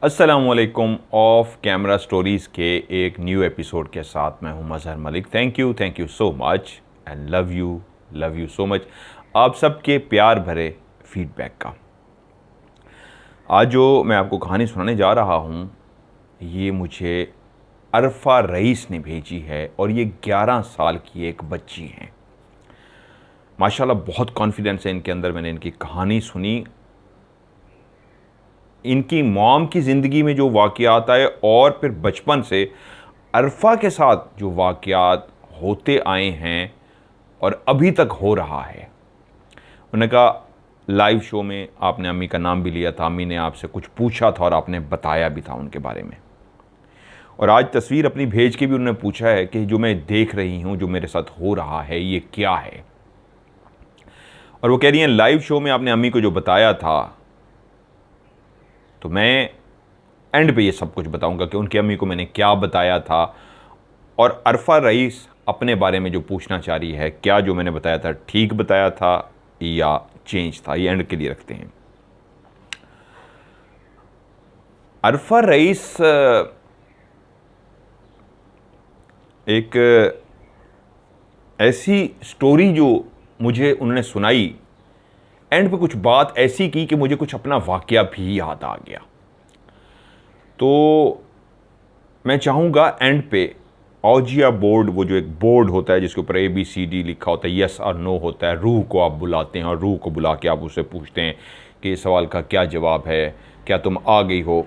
अस्सलामुअलैकुम। Of camera stories के एक न्यू एपिसोड के साथ मैं हूं Mazhar Malik. Thank you so much and love you so much आप सबके प्यार भरे फीडबैक का। आज जो मैं आपको कहानी सुनाने जा रहा हूं ये मुझे अरफा रईस ने भेजी है और ये 11 साल की एक बच्ची हैं। माशाल्लाह बहुत कॉन्फिडेंस है इनके अंदर। मैंने इनकी कहानी सुनी, इनकी मॉम की ज़िंदगी में जो वाक़यात आए और फिर बचपन से अरफा के साथ जो वाक़यात होते आए हैं और अभी तक हो रहा है। उन्होंने कहा लाइव शो में आपने अम्मी का नाम भी लिया था, अम्मी ने आपसे कुछ पूछा था और आपने बताया भी था उनके बारे में। और आज तस्वीर अपनी भेज के भी उन्होंने पूछा है कि जो मैं देख रही हूँ, जो मेरे साथ हो रहा है, ये क्या है। और वो कह रही हैं लाइव शो में आपने अम्मी को जो बताया था, तो मैं एंड पे ये सब कुछ बताऊंगा कि उनकी अम्मी को मैंने क्या बताया था और अरफा रईस अपने बारे में जो पूछना चाह रही है, क्या जो मैंने बताया था ठीक बताया था या चेंज था। ये एंड के लिए रखते हैं। अरफा रईस एक ऐसी स्टोरी जो मुझे उन्होंने सुनाई, एंड पे कुछ बात ऐसी की कि मुझे कुछ अपना वाकया भी याद आ गया। तो मैं चाहूँगा एंड पे औजिया बोर्ड, वो जो एक बोर्ड होता है जिसके ऊपर ABCD लिखा होता है, यस और नो होता है, रूह को आप बुलाते हैं और रूह को बुला के आप उससे पूछते हैं कि इस सवाल का क्या जवाब है, क्या तुम आ गई हो।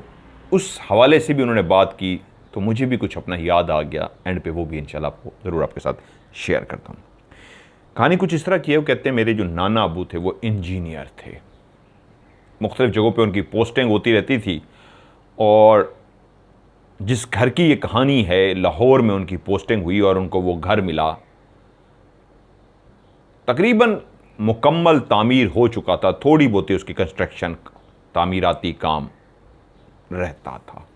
उस हवाले से भी उन्होंने बात की, तो मुझे भी कुछ अपना याद आ गया। एंड पे वो भी इंशाल्लाह आपको ज़रूर आपके साथ शेयर करता हूँ। कहानी कुछ इस तरह की है। वो कहते हैं मेरे जो नाना अबू थे वो इंजीनियर थे, मुख्तलिफ़ जगहों पे उनकी पोस्टिंग होती रहती थी। और जिस घर की ये कहानी है, लाहौर में उनकी पोस्टिंग हुई और उनको वो घर मिला, तकरीबन मुकम्मल तामीर हो चुका था, थोड़ी बहुत उसकी कंस्ट्रक्शन, तामीराती काम रहता था।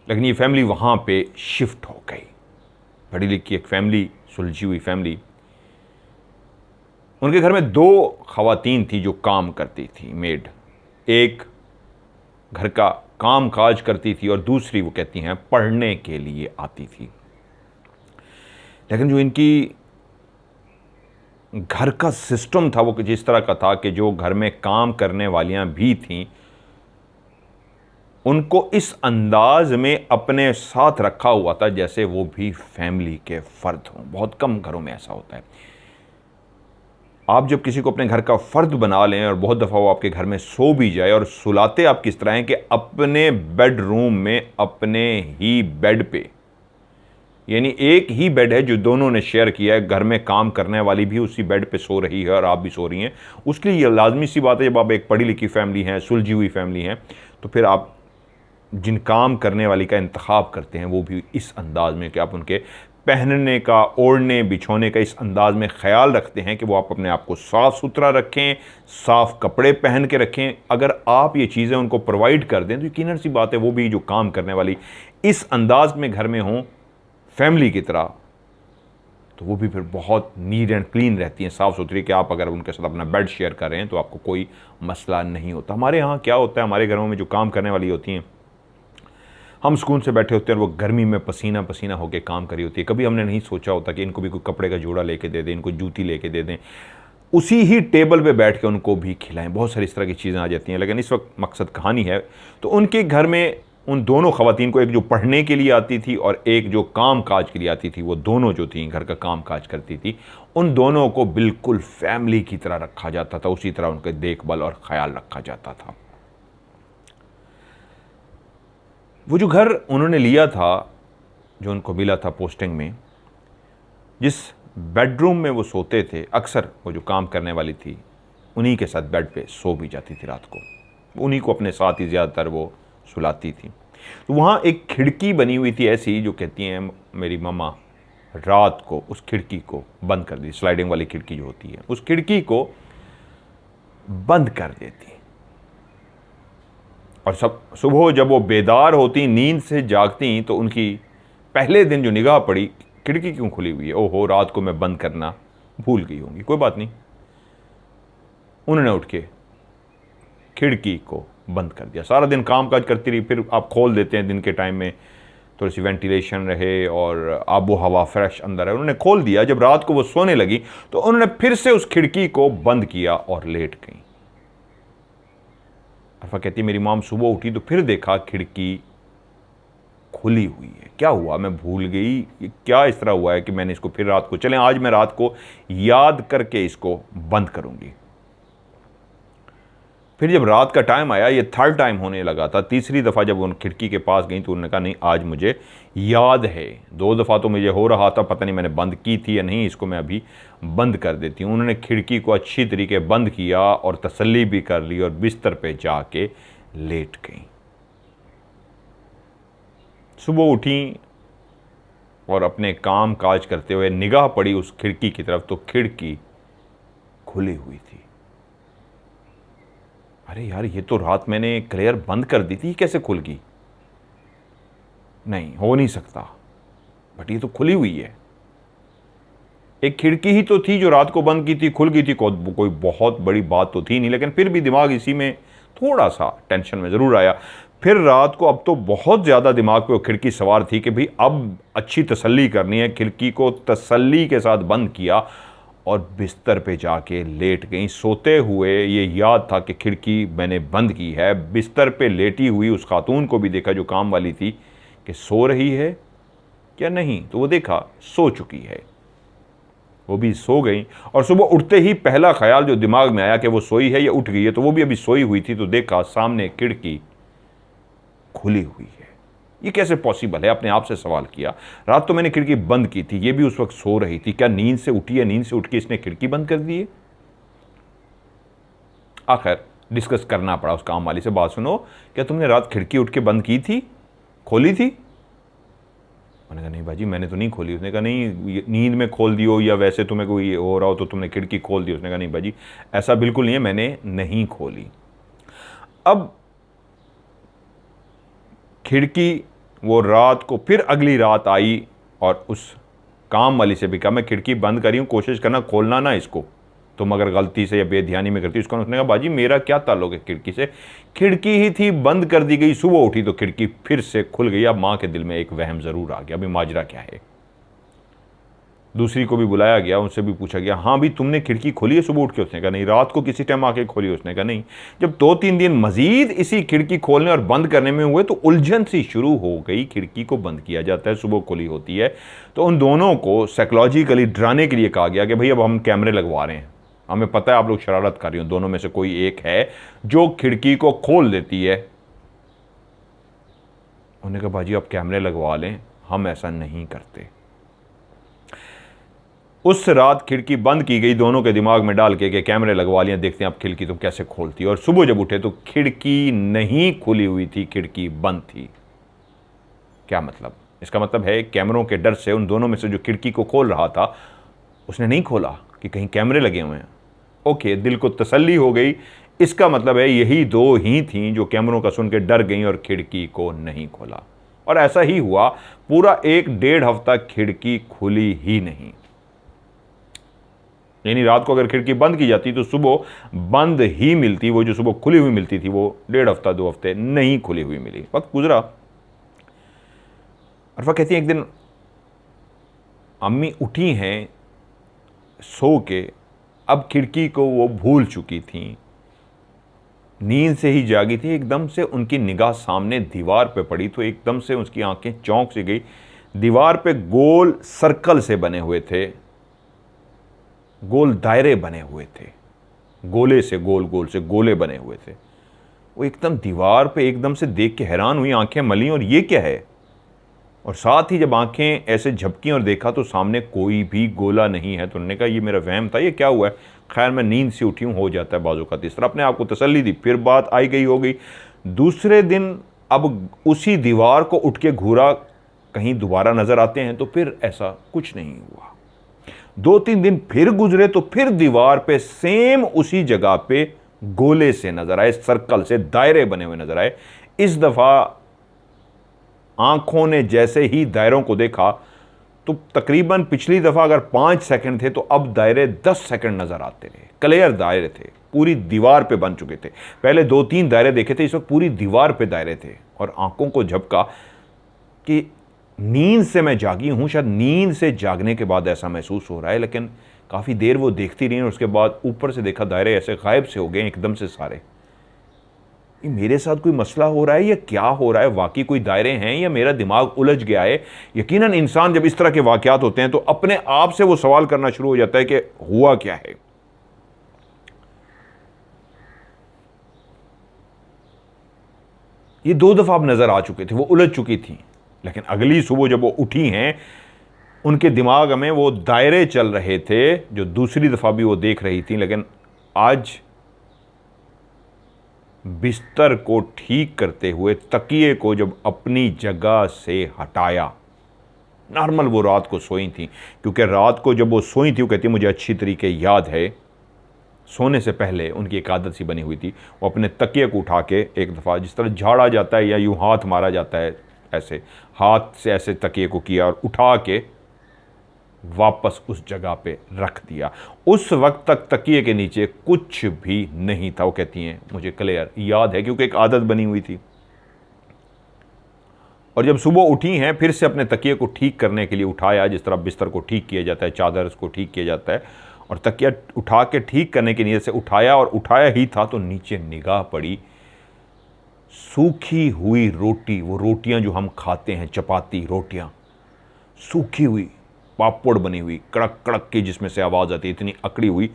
लेकिन ये फैमिली वहाँ पे शिफ्ट हो गई। पढ़ी लिखी एक फैमिली, सुलझी हुई फैमिली। उनके घर में 2 ख़वातीन थी जो काम करती थी, मेड। एक घर का काम काज करती थी और दूसरी वो कहती हैं पढ़ने के लिए आती थी। लेकिन जो इनकी घर का सिस्टम था वो जिस तरह का था कि जो घर में काम करने वालियां भी थीं, उनको इस अंदाज में अपने साथ रखा हुआ था जैसे वो भी फैमिली के फ़र्द हों। बहुत कम घरों में ऐसा होता है। आप जब किसी को अपने घर का फ़र्द बना लें और बहुत दफ़ा वो आपके घर में सो भी जाए, और सुलाते आप किस तरह हैं कि अपने बेडरूम में अपने ही बेड पे, यानी एक ही बेड है जो दोनों ने शेयर किया है, घर में काम करने वाली भी उसी बेड पे सो रही है और आप भी सो रही हैं। उसके लिए ये लाजमी सी बात है, जब आप एक पढ़ी लिखी फैमिली हैं, सुलझी हुई फैमिली हैं, तो फिर आप जिन काम करने वाली का इंतखाब करते हैं वो भी इस अंदाज़ में कि आप उनके पहनने का, ओढ़ने बिछोने का इस अंदाज़ में ख्याल रखते हैं कि वो आप अपने आप को साफ़ सुथरा रखें, साफ़ कपड़े पहन के रखें। अगर आप ये चीज़ें उनको प्रोवाइड कर दें तो यकीनन सी बात है वो भी जो काम करने वाली इस अंदाज़ में घर में हों फैमिली की तरह, तो वो भी फिर बहुत नीट एंड क्लीन रहती हैं, साफ़ सुथरी, कि आप अगर उनके साथ अपना बेड शेयर कर रहे हैं तो आपको कोई मसला नहीं होता। हमारे यहाँ क्या होता है, हमारे घरों में जो काम करने वाली होती हैं, हम सुकून से बैठे होते हैं और वो गर्मी में पसीना पसीना होकर काम करी होती है। कभी हमने नहीं सोचा होता कि इनको भी कोई कपड़े का जोड़ा लेके दे दें, इनको जूती लेके दे दें, उसी ही टेबल पे बैठ के उनको भी खिलाएं। बहुत सारी इस तरह की चीज़ें आ जाती हैं। लेकिन इस वक्त मकसद कहानी है, तो उनके घर में उन दोनों ख़वातीन को, एक जो पढ़ने के लिए आती थी और एक जो काम काज के लिए आती थी, वो दोनों जो थी घर का काम काज करती थी, उन दोनों को बिल्कुल फैमिली की तरह रखा जाता था, उसी तरह उनका देखभाल और ख्याल रखा जाता था। वो जो घर उन्होंने लिया था, जो उनको मिला था पोस्टिंग में, जिस बेडरूम में वो सोते थे, अक्सर वो जो काम करने वाली थी उन्हीं के साथ बेड पे सो भी जाती थी रात को, उन्हीं को अपने साथ ही ज़्यादातर वो सुलाती थी। तो वहाँ एक खिड़की बनी हुई थी ऐसी, जो कहती हैं मेरी मम्मा रात को उस खिड़की को बंद कर दी, स्लाइडिंग वाली खिड़की जो होती है, उस खिड़की को बंद कर देती। और सब सुबह जब वो बेदार होती, नींद से जागती, तो उनकी पहले दिन जो निगाह पड़ी, खिड़की क्यों खुली हुई है, ओहो रात को मैं बंद करना भूल गई होंगी। कोई बात नहीं, उन्होंने उठ के खिड़की को बंद कर दिया। सारा दिन काम काज करती रही, फिर आप खोल देते हैं दिन के टाइम में, थोड़ी सी वेंटिलेशन रहे और आबो हवा फ्रेश अंदर है। उन्होंने खोल दिया। जब रात को वो सोने लगी तो उन्होंने फिर से उस खिड़की को बंद किया और लेट गई। अरफा कहती है मेरी मॉम सुबह उठी तो फिर देखा खिड़की खुली हुई है। क्या हुआ, मैं भूल गई, क्या इस तरह हुआ है कि मैंने इसको फिर रात को, चलें आज मैं रात को याद करके इसको बंद करूंगी। फिर जब रात का टाइम आया, ये थर्ड टाइम होने लगा था, तीसरी दफ़ा जब उन खिड़की के पास गई तो उन्होंने कहा नहीं आज मुझे याद है, 2 दफ़ा तो मुझे हो रहा था, पता नहीं मैंने बंद की थी या नहीं, इसको मैं अभी बंद कर देती हूँ। उन्होंने खिड़की को अच्छी तरीके बंद किया और तसल्ली भी कर ली और बिस्तर पे जाके लेट गई। सुबह उठी और अपने काम काज करते हुए निगाह पड़ी उस खिड़की की तरफ तो खिड़की खुली हुई थी। अरे यार, ये तो रात मैंने क्लियर बंद कर दी थी, कैसे खुल गई? नहीं, हो नहीं सकता, बट ये तो खुली हुई है। एक खिड़की ही तो थी जो रात को बंद की थी, खुल गई थी, कोई बहुत बड़ी बात तो थी नहीं, लेकिन फिर भी दिमाग इसी में थोड़ा सा टेंशन में ज़रूर आया। फिर रात को अब तो बहुत ज़्यादा दिमाग पे वो खिड़की सवार थी कि भाई अब अच्छी तसल्ली करनी है। खिड़की को तसल्ली के साथ बंद किया और बिस्तर पे जाके लेट गई। सोते हुए ये याद था कि खिड़की मैंने बंद की है। बिस्तर पे लेटी हुई उस खातून को भी देखा जो काम वाली थी कि सो रही है क्या नहीं, तो वो देखा सो चुकी है, वो भी सो गई। और सुबह उठते ही पहला ख्याल जो दिमाग में आया कि वो सोई है या उठ गई है, तो वो भी अभी सोई हुई थी तो देखा सामने खिड़की खुली हुई है। ये कैसे पॉसिबल है, अपने आप से सवाल किया। रात तो मैंने खिड़की बंद की थी, ये भी उस वक्त सो रही थी, क्या नींद से उठी है, नींद से उठ के इसने खिड़की बंद कर दी है? आखिर डिस्कस करना पड़ा उस काम वाली से, बात सुनो क्या तुमने रात खिड़की उठ के बंद की थी, खोली थी? मैंने कहा नहीं बाजी मैंने तो नहीं खोली। उसने कहा नहीं नींद में खोल दियो या वैसे तुम्हें कोई हो रहा हो तो तुमने खिड़की खोल दी। उसने कहा नहीं बाजी ऐसा बिल्कुल नहीं है, मैंने नहीं खोली। अब खिड़की वो रात को फिर अगली रात आई और उस काम वाली से भी कहा मैं खिड़की बंद करी हूँ, कोशिश करना खोलना ना इसको, तुम अगर गलती से या बेध्यानी में करती। उसको उसने कहा बाजी मेरा क्या ताल्लुक है खिड़की से, खिड़की ही थी बंद कर दी गई, सुबह उठी तो खिड़की फिर से खुल गई। अब माँ के दिल में एक वहम ज़रूर आ गया, अभी माजरा क्या है। दूसरी को भी बुलाया गया, उनसे भी पूछा गया हाँ भी तुमने खिड़की खोली है सुबह उठ के? उसने कहा नहीं। रात को किसी टाइम आके खोली? उसने कहा नहीं। जब 2-3 दिन मजीद इसी खिड़की खोलने और बंद करने में हुए तो उलझन सी शुरू हो गई। खिड़की को बंद किया जाता है, सुबह खुली होती है, तो उन दोनों को साइकोलॉजिकली डराने के लिए कहा गया कि भाई अब हम कैमरे लगवा रहे हैं, हमें पता है आप लोग शरारत कर रही हो, दोनों में से कोई एक है जो खिड़की को खोल देती है। उन्होंने कहा बाजी आप कैमरे लगवा लें, हम ऐसा नहीं करते। उस रात खिड़की बंद की गई, दोनों के दिमाग में डाल के कैमरे लगवा लिया, देखते हैं आप खिड़की तुम कैसे खोलती है। और सुबह जब उठे तो खिड़की नहीं खुली हुई थी, खिड़की बंद थी। क्या मतलब? इसका मतलब है कैमरों के डर से उन दोनों में से जो खिड़की को खोल रहा था उसने नहीं खोला कि कहीं कैमरे लगे हुए हैं। ओके, दिल को तसल्ली हो गई। इसका मतलब है यही दो ही थीं जो कैमरों का सुन के डर गईं और खिड़की को नहीं खोला। और ऐसा ही हुआ, पूरा 1-1.5 हफ्ता खिड़की खुली ही नहीं। यानी रात को अगर खिड़की बंद की जाती तो सुबह बंद ही मिलती, वो जो सुबह खुली हुई मिलती थी वो 1.5 हफ्ता 2 हफ्ते नहीं खुली हुई मिली। वक्त गुजरा। अरफा कहती है एक दिन अम्मी उठी हैं सो के, अब खिड़की को वो भूल चुकी थी, नींद से ही जागी थी। एकदम से उनकी निगाह सामने दीवार पे पड़ी तो एकदम से उसकी आंखें चौंक सी गई। दीवार पे गोल सर्कल से बने हुए थे, गोल दायरे बने हुए थे, गोले से गोल से गोले बने हुए थे। वो एकदम दीवार पे एकदम से देख के हैरान हुई, आंखें मली और ये क्या है। और साथ ही जब आंखें ऐसे झपकी और देखा तो सामने कोई भी गोला नहीं है। तो उन्होंने कहा ये मेरा वहम था, ये क्या हुआ है। खैर मैं नींद से उठी हूँ, हो जाता है बाजू का। इस तरह अपने आप को तसल्ली दी। फिर बात आई गई हो गई। दूसरे दिन अब उसी दीवार को उठ के घूरा, कहीं दोबारा नजर आते हैं तो फिर ऐसा कुछ नहीं हुआ। 2-3 दिन फिर गुजरे तो फिर दीवार पे सेम उसी जगह पे गोले से नजर आए, सर्कल से दायरे बने हुए नजर आए। इस दफा आंखों ने जैसे ही दायरों को देखा तो तकरीबन पिछली दफा अगर 5 सेकंड थे तो अब दायरे 10 सेकंड नजर आते रहे, क्लियर दायरे थे। पूरी दीवार पे बन चुके थे। पहले 2-3 दायरे देखे थे, इस वक्त पूरी दीवार पे दायरे थे। और आंखों को झपका कि नींद से मैं जागी हूं, शायद नींद से जागने के बाद ऐसा महसूस हो रहा है। लेकिन काफ़ी देर वो देखती रही और उसके बाद ऊपर से देखा दायरे ऐसे गायब से हो गए एकदम से सारे। ये मेरे साथ कोई मसला हो रहा है या क्या हो रहा है? वाकई कोई दायरे हैं या मेरा दिमाग उलझ गया है? यकीनन इंसान जब इस तरह के वाकयात होते हैं तो अपने आप से वो सवाल करना शुरू हो जाता है कि हुआ क्या है। ये 2 दफा अब नजर आ चुके थे, वो उलझ चुकी थी। लेकिन अगली सुबह जब वो उठी हैं, उनके दिमाग में वो दायरे चल रहे थे जो दूसरी दफा भी वो देख रही थी। लेकिन आज बिस्तर को ठीक करते हुए तकिए को जब अपनी जगह से हटाया, नॉर्मल वो रात को सोई थी, क्योंकि रात को जब वो सोई थी वो कहती मुझे अच्छी तरीके याद है, सोने से पहले उनकी एक आदत सी बनी हुई थी, वो अपने तकिए को उठा के एक दफ़ा जिस तरह झाड़ा जाता है या यूं हाथ मारा जाता है, ऐसे हाथ से ऐसे तकिए को किया और उठा के वापस उस जगह पे रख दिया। उस वक्त तक तकिए के नीचे कुछ भी नहीं था। वो कहती हैं मुझे क्लियर याद है, क्योंकि एक आदत बनी हुई थी। और जब सुबह उठी हैं, फिर से अपने तकिए को ठीक करने के लिए उठाया, जिस तरह बिस्तर को ठीक किया जाता है, चादर को ठीक किया जाता है, और तकिया उठा के ठीक करने की नीयत से उठाया, और उठाया ही था तो नीचे निगाह पड़ी, सूखी हुई रोटी, वो रोटियां जो हम खाते हैं, चपाती रोटियां, सूखी हुई, पापड़ बनी हुई, कड़क कड़क की, जिसमें से आवाज़ आती, इतनी अकड़ी हुई,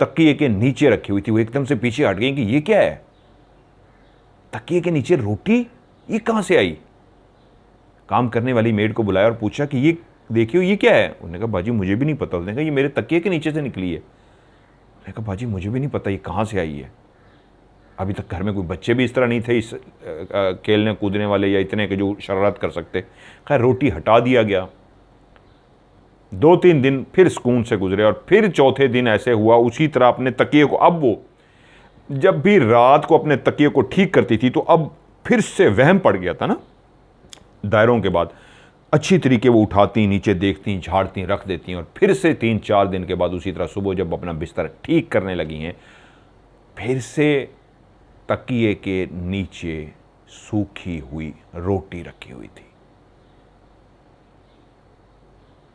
तकिए के नीचे रखी हुई थी। वो एकदम से पीछे हट गई कि ये क्या है? तकिए के नीचे रोटी, ये कहाँ से आई? काम करने वाली मेड को बुलाया और पूछा कि ये देखियो ये क्या है? उन्होंने कहा बाजी मुझे भी नहीं पता। उसने कहा ये मेरे तकिए के नीचे से निकली है। मैंने कहा बाजी मुझे भी नहीं पता ये कहाँ से आई है। अभी तक घर में कोई बच्चे भी इस तरह नहीं थे, इस खेलने कूदने वाले या इतने के जो शरारत कर सकते। खैर रोटी हटा दिया गया। 2-3 दिन फिर सुकून से गुजरे और फिर चौथे दिन ऐसे हुआ उसी तरह अपने तकिए को, अब वो जब भी रात को अपने तकिए को ठीक करती थी तो अब फिर से वहम पड़ गया था ना, दायरों के बाद अच्छी तरीके वो उठाती, नीचे देखती, झाड़ती, रख देती, और फिर से 3-4 दिन के बाद उसी तरह सुबह जब अपना बिस्तर ठीक करने लगी हैं, फिर से तकिए के नीचे सूखी हुई रोटी रखी हुई थी।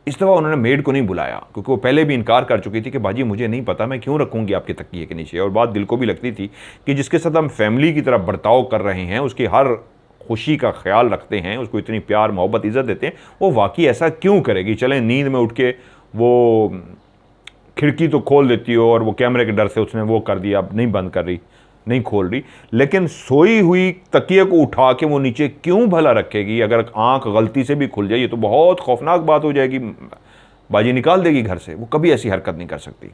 इस दफ़ा उन्होंने मेड को नहीं बुलाया, क्योंकि वो पहले भी इनकार कर चुकी थी कि बाजी मुझे नहीं पता, मैं क्यों रखूंगी आपके तकिए के नीचे। और बात दिल को भी लगती थी कि जिसके साथ हम फैमिली की तरह बर्ताव कर रहे हैं, उसकी हर खुशी का ख्याल रखते हैं, उसको इतनी प्यार मोहब्बत इज़्ज़त देते हैं, वो वाकई ऐसा क्यों करेगी? चलें नींद में उठ के वो खिड़की तो खोल देती हो और वो कैमरे के डर से उसने वो कर दिया, अब नहीं बंद कर रही, नहीं खोल रही, लेकिन सोई हुई तकिए को उठा के वो नीचे क्यों भला रखेगी? अगर आंख गलती से भी खुल जाए तो बहुत खौफनाक बात हो जाएगी, बाजी निकाल देगी घर से। वो कभी ऐसी हरकत नहीं कर सकती।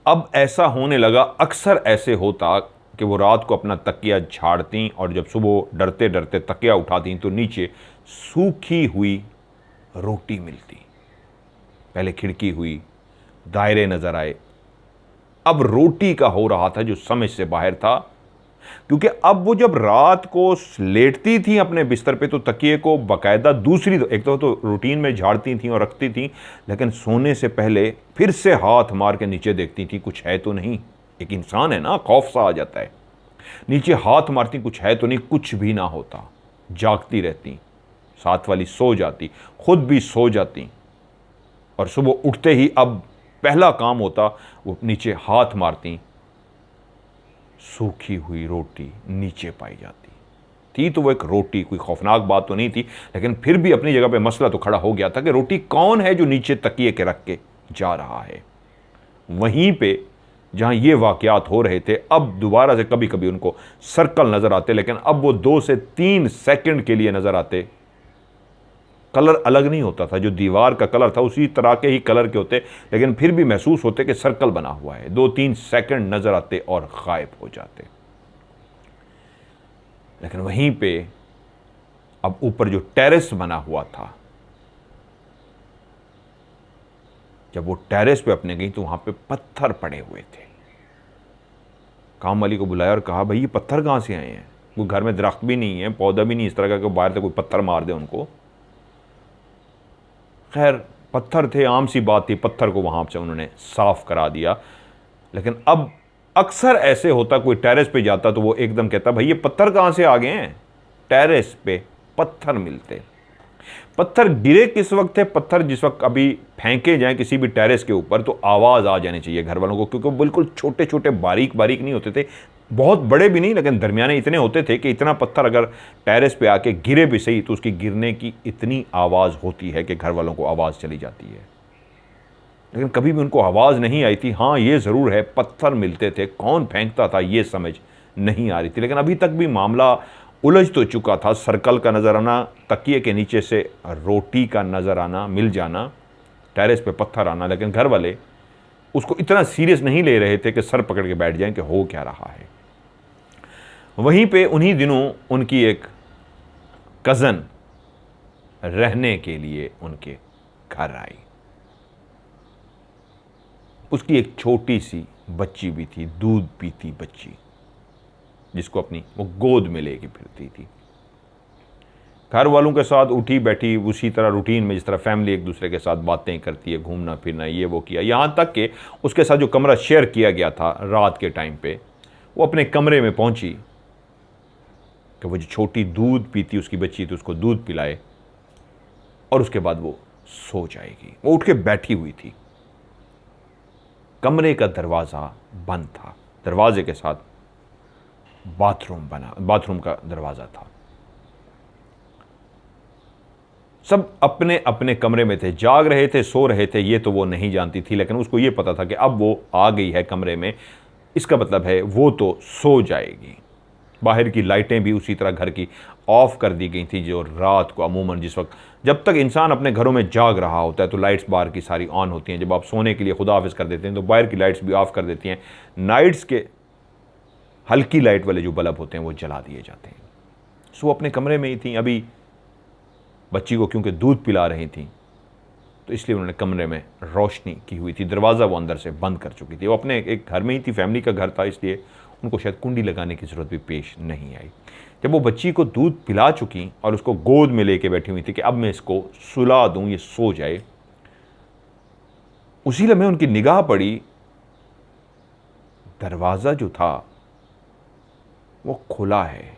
अब ऐसा होने लगा, अक्सर ऐसे होता कि वो रात को अपना तकिया झाड़ती और जब सुबह डरते डरते तकिया उठाती तो नीचे सूखी हुई रोटी मिलती। पहले खिड़की हुई, दायरे नजर आए, अब रोटी का हो रहा था जो समझ से बाहर था, क्योंकि अब वो जब रात को लेटती थी अपने बिस्तर पे तो तकिए को बाकायदा दूसरी, एक तो रूटीन में झाड़ती थी और रखती थी, लेकिन सोने से पहले फिर से हाथ मार के नीचे देखती थी कुछ है तो नहीं। एक इंसान है ना, खौफ सा आ जाता है। नीचे हाथ मारती कुछ है तो नहीं, कुछ भी ना होता। जागती रहती, साथ वाली सो जाती, खुद भी सो जाती, और सुबह उठते ही अब पहला काम होता वो नीचे हाथ मारती, सूखी हुई रोटी नीचे पाई जाती थी। तो वो एक रोटी, कोई खौफनाक बात तो नहीं थी, लेकिन फिर भी अपनी जगह पे मसला तो खड़ा हो गया था कि रोटी कौन है जो नीचे तकिए के रख के जा रहा है। वहीं पे जहां ये वाकयात हो रहे थे, अब दोबारा से कभी कभी उनको सर्कल नजर आते, लेकिन अब वो 2 से 3 सेकंड के लिए नजर आते। कलर अलग नहीं होता था, जो दीवार का कलर था उसी तरह के ही कलर के होते, लेकिन फिर भी महसूस होते कि सर्कल बना हुआ है। 2-3 सेकंड नजर आते और गायब हो जाते। लेकिन वहीं पे अब ऊपर जो टेरेस बना हुआ था, जब वो टेरेस पे अपने गई तो वहां पे पत्थर पड़े हुए थे। काम वाली को बुलाया और कहा भाई ये पत्थर कहां से आए हैं? कोई घर में दरख्त भी नहीं है, पौधा भी नहीं इस तरह का कि बाहर से कोई पत्थर मार दे उनको। खैर पत्थर थे, आम सी बात थी, पत्थर को वहां से उन्होंने साफ करा दिया। लेकिन अब अक्सर ऐसे होता, कोई टेरेस पे जाता तो वो एकदम कहता भाई ये पत्थर कहाँ से आ गए हैं, टेरेस पे पत्थर मिलते। पत्थर गिरे किस वक्त थे, पत्थर जिस वक्त अभी फेंके जाएं किसी भी टेरेस के ऊपर तो आवाज़ आ जानी चाहिए घर वालों को, क्योंकि वो बिल्कुल छोटे छोटे बारीक बारीक नहीं होते थे, बहुत बड़े भी नहीं लेकिन दरमियाने इतने होते थे कि इतना पत्थर अगर टेरेस पे आके गिरे भी सही तो उसकी गिरने की इतनी आवाज़ होती है कि घर वालों को आवाज़ चली जाती है। लेकिन कभी भी उनको आवाज़ नहीं आई थी। हाँ ये ज़रूर है पत्थर मिलते थे, कौन फेंकता था ये समझ नहीं आ रही थी। लेकिन अभी तक भी मामला उलझ तो चुका था। सर्कल का नज़र आना, तकिए के नीचे से रोटी का नज़र आना, मिल जाना, टेरेस पे पत्थर आना, लेकिन घर वाले उसको इतना सीरियस नहीं ले रहे थे कि सर पकड़ के बैठ जाएं कि हो क्या रहा है। वहीं पे उन्हीं दिनों उनकी एक कज़न रहने के लिए उनके घर आई। उसकी एक छोटी सी बच्ची भी थी, दूध पीती बच्ची, जिसको अपनी वो गोद में लेके फिरती थी। घर वालों के साथ उठी बैठी उसी तरह रूटीन में, जिस तरह फैमिली एक दूसरे के साथ बातें करती है, घूमना फिरना ये वो किया। यहाँ तक कि उसके साथ जो कमरा शेयर किया गया था रात के टाइम पे, वो अपने कमरे में पहुंची कि वो जो छोटी दूध पीती उसकी बच्ची थी उसको दूध पिलाए और उसके बाद वो सो जाएगी। वो उठ के बैठी हुई थी। कमरे का दरवाज़ा बंद था, दरवाजे के साथ बाथरूम का दरवाज़ा था। सब अपने अपने कमरे में थे, जाग रहे थे, सो रहे थे, ये तो वो नहीं जानती थी। लेकिन उसको ये पता था कि अब वो आ गई है कमरे में, इसका मतलब है वो तो सो जाएगी। बाहर की लाइटें भी उसी तरह घर की ऑफ कर दी गई थी, जो रात को अमूमन जिस वक्त जब तक इंसान अपने घरों में जाग रहा होता है तो लाइट्स बाहर की सारी ऑन होती हैं। जब आप सोने के लिए खुदा हाफिज कर देते हैं तो बाहर की लाइट्स भी ऑफ कर देती हैं। नाइट्स के हल्की लाइट वाले जो बल्ब होते हैं वो जला दिए जाते हैं। सो अपने कमरे में ही थी। अभी बच्ची को क्योंकि दूध पिला रही थी तो इसलिए उन्होंने कमरे में रोशनी की हुई थी, दरवाज़ा वो अंदर से बंद कर चुकी थी। वो अपने एक घर में ही थी, फैमिली का घर था, इसलिए उनको शायद कुंडी लगाने की ज़रूरत भी पेश नहीं आई। जब वो बच्ची को दूध पिला चुकी और उसको गोद में लेके बैठी हुई थी कि अब मैं इसको सुला दूं, ये सो जाए, उसी लम्हे उनकी निगाह पड़ी, दरवाज़ा जो था वो खुला है।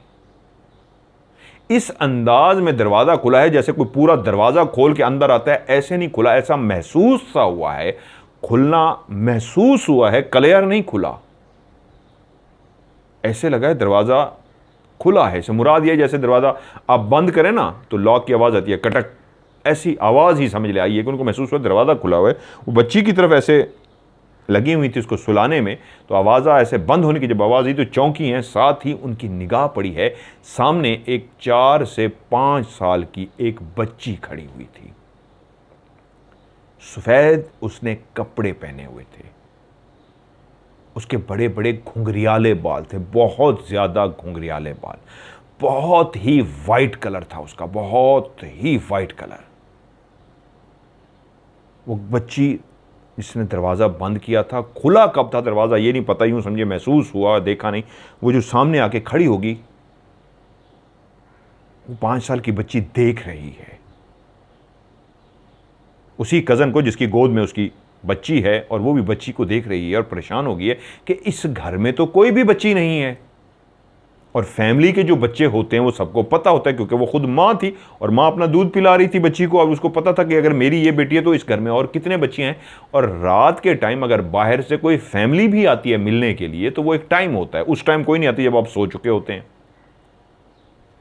इस अंदाज में दरवाज़ा खुला है जैसे कोई पूरा दरवाज़ा खोल के अंदर आता है, ऐसे नहीं खुला, ऐसा महसूस सा हुआ है, खुलना महसूस हुआ है, क्लियर नहीं खुला। ऐसे लगा है दरवाज़ा खुला है। से मुराद ये जैसे दरवाज़ा आप बंद करें ना तो लॉक की आवाज़ आती है, कटक, ऐसी आवाज़ ही समझ ले आई है कि उनको महसूस हुआ दरवाज़ा खुला हुआ है। वो बच्ची की तरफ ऐसे लगी हुई थी उसको सुलाने में, तो आवाज़ ऐसे बंद होने की जब आवाज़ आई तो चौंकी हैं। साथ ही उनकी निगाह पड़ी है, सामने एक 4 से 5 साल की एक बच्ची खड़ी हुई थी। सफ़ेद उसने कपड़े पहने हुए थे, उसके बड़े बड़े घुंघरियाले बाल थे, बहुत ज़्यादा घुंघरियाले बाल, बहुत ही वाइट कलर था उसका, बहुत ही वाइट कलर। वो बच्ची जिसने दरवाज़ा बंद किया था, खुला कब था दरवाज़ा ये नहीं पता, यूँ समझे महसूस हुआ, देखा नहीं, वो जो सामने आके खड़ी होगी, वो 5 साल की बच्ची देख रही है उसी कज़न को जिसकी गोद में उसकी बच्ची है, और वो भी बच्ची को देख रही है और परेशान हो गई है कि इस घर में तो कोई भी बच्ची नहीं है। और फैमिली के जो बच्चे होते हैं वो सबको पता होता है, क्योंकि वो खुद माँ थी और माँ अपना दूध पिला रही थी बच्ची को, और उसको पता था कि अगर मेरी ये बेटी है तो इस घर में और कितने बच्चे हैं। और रात के टाइम अगर बाहर से कोई फैमिली भी आती है मिलने के लिए तो वो एक टाइम होता है, उस टाइम कोई नहीं आती जब आप सो चुके होते हैं।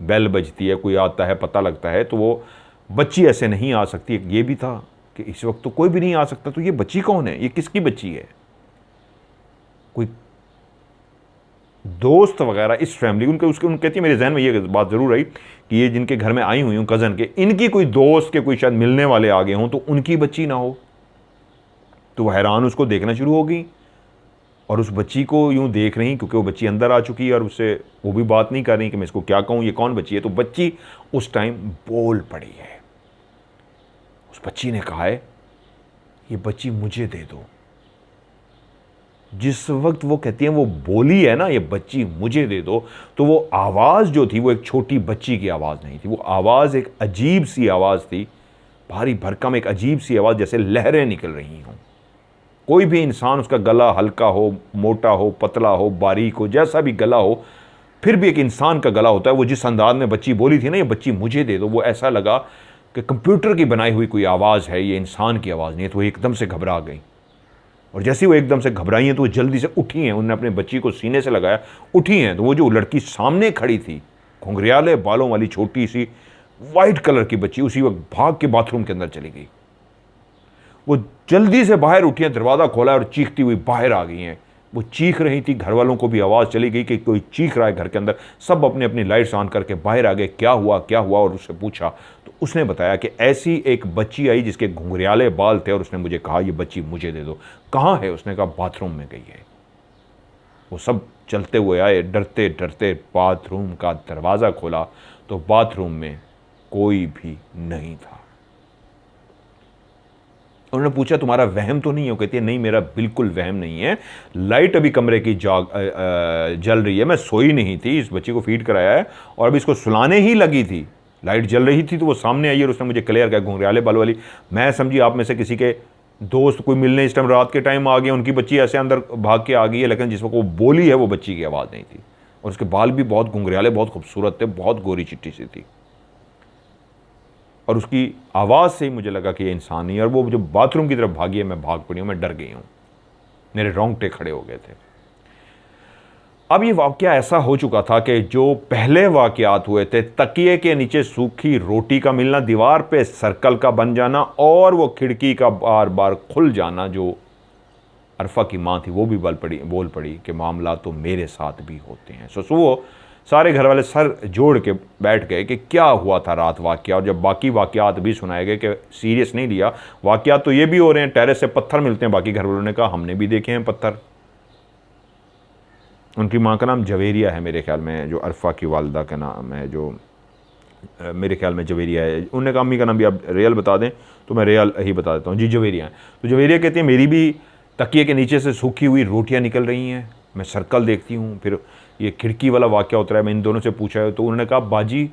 बेल बजती है, कोई आता है, पता लगता है, तो वो बच्ची ऐसे नहीं आ सकती। ये भी था कि इस वक्त तो कोई भी नहीं आ सकता, तो ये बच्ची कौन है, ये किसकी बच्ची है? कोई दोस्त वगैरह इस फैमिली उनके कहती है, मेरे जहन में ये बात ज़रूर आई कि ये जिनके घर में आई हुई हूँ कज़न के, इनकी कोई दोस्त के कोई शायद मिलने वाले आ गए हों तो उनकी बच्ची ना हो। तो वह हैरान उसको देखना शुरू हो गई और उस बच्ची को यूँ देख रही, क्योंकि वो बच्ची अंदर आ चुकी है और उससे वो भी बात नहीं कर रही कि मैं इसको क्या कहूँ, ये कौन बच्ची है। तो बच्ची उस टाइम बोल पड़ी है। उस बच्ची ने कहा है, ये बच्ची मुझे दे दो। जिस वक्त वो कहती है, वो बोली है ना, ये बच्ची मुझे दे दो, तो वो आवाज़ जो थी वो एक छोटी बच्ची की आवाज़ नहीं थी, वो आवाज़ एक अजीब सी आवाज़ थी, भारी भरकम एक अजीब सी आवाज़, जैसे लहरें निकल रही हों, कोई भी इंसान, उसका गला हल्का हो, मोटा हो, पतला हो, बारीक हो, जैसा भी गला हो, फिर भी एक इंसान का गला होता है। वो जिस अंदाज में बच्ची बोली थी ना, ये बच्ची मुझे दे दो, वो ऐसा लगा कि कंप्यूटर की बनाई हुई कोई आवाज़ है, ये इंसान की आवाज़ नहीं है। तो वो एकदम से घबरा गई, और जैसे वो एकदम से घबराई हैं तो वो जल्दी से उठी हैं। उन्होंने अपने बच्ची को सीने से लगाया, उठी हैं। तो वो जो लड़की सामने खड़ी थी, घुंघरियाले बालों वाली छोटी सी वाइट कलर की बच्ची, उसी वक्त भाग के बाथरूम के अंदर चली गई। वो जल्दी से बाहर उठी हैं, दरवाज़ा खोला और चीखती हुई बाहर आ गई हैं। वो चीख रही थी, घर वालों को भी आवाज़ चली गई कि कोई चीख रहा है घर के अंदर। सब अपने अपनी लाइट्स ऑन करके बाहर आ गए, क्या हुआ क्या हुआ, और उससे पूछा तो उसने बताया कि ऐसी एक बच्ची आई जिसके घुंघरियाले बाल थे, और उसने मुझे कहा ये बच्ची मुझे दे दो। कहाँ है? उसने कहा बाथरूम में गई है। वो सब चलते हुए आए, डरते डरते बाथरूम का दरवाज़ा खोला तो बाथरूम में कोई भी नहीं था। उन्होंने पूछा तुम्हारा वहम तो नहीं है? वो कहती है नहीं, मेरा बिल्कुल वहम नहीं है। लाइट अभी कमरे की जल रही है, मैं सोई नहीं थी, इस बच्ची को फीड कराया है और अभी इसको सुलाने ही लगी थी, लाइट जल रही थी तो वो सामने आई और उसने मुझे क्लियर किया, घुंघराले बाल वाली। मैं समझी आप में से किसी के दोस्त कोई मिलने इस टाइम रात के टाइम आ गए, उनकी बच्ची ऐसे अंदर भाग के आ गई है, लेकिन जिस वक्त वो बोली है वो बच्ची की आवाज़ नहीं थी। और उसके बाल भी बहुत घुंघराले, बहुत खूबसूरत थे, बहुत गोरी चिट्टी सी थी, और उसकी आवाज़ से ही मुझे लगा कि ये इंसान नहीं है। और वो जब बाथरूम की तरफ भागी है, मैं भाग पड़ी हूँ, मैं डर गई हूँ, मेरे रोंगटे खड़े हो गए थे। अब ये वाक़या ऐसा हो चुका था कि जो पहले वाक़यात हुए थे, तकिए के नीचे सूखी रोटी का मिलना, दीवार पे सर्कल का बन जाना और वो खिड़की का बार बार खुल जाना, जो अरफा की माँ थी वो भी बोल पड़ी कि मामला तो मेरे साथ भी होते हैं। सो वो सारे घर वाले सर जोड़ के बैठ गए कि क्या हुआ था रात वाक़या। और जब बाकी वाक़यात भी सुनाए गए कि सीरियस नहीं लिया, वाक़यात तो ये भी हो रहे हैं, टेरेस से पत्थर मिलते हैं। बाकी घर वालों ने कहा हमने भी देखे हैं पत्थर। उनकी माँ का नाम जवेरिया है मेरे ख्याल में, जो अरफा की वालदा का नाम है, जो मेरे ख्याल में जवेरिया है। उन्होंने कहा अम्मी का नाम भी आप रियल बता दें तो मैं रियल ही बता देता हूँ, जी जवेरिया है। तो जवेरिया कहती है मेरी भी तकिए के नीचे से सूखी हुई रोटियाँ निकल रही हैं, मैं सर्कल देखती हूँ। फिर ये खिड़की वाला वाक़या उतरा है, मैं इन दोनों से पूछा है तो उन्होंने कहा बाजी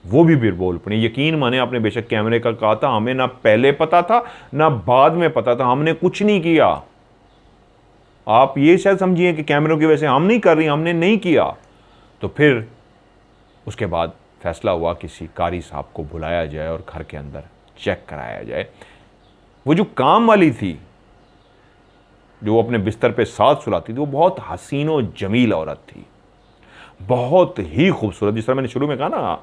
वो भी फिर बोल पड़ी, यकीन माने आपने बेशक कैमरे का कहा था, हमें ना पहले पता था ना बाद में पता था, हमने कुछ नहीं किया। आप ये शायद समझिए कि कैमरों की वजह से हम नहीं कर रही, हमने नहीं किया। तो फिर उसके बाद फैसला हुआ किसी कारी साहब को बुलाया जाए और घर के अंदर चेक कराया जाए। वो जो काम वाली थी, जो वो अपने बिस्तर पे साथ सुलाती थी, वो बहुत हसीन और जमील औरत थी, बहुत ही खूबसूरत। जिस तरह मैंने शुरू में कहा ना,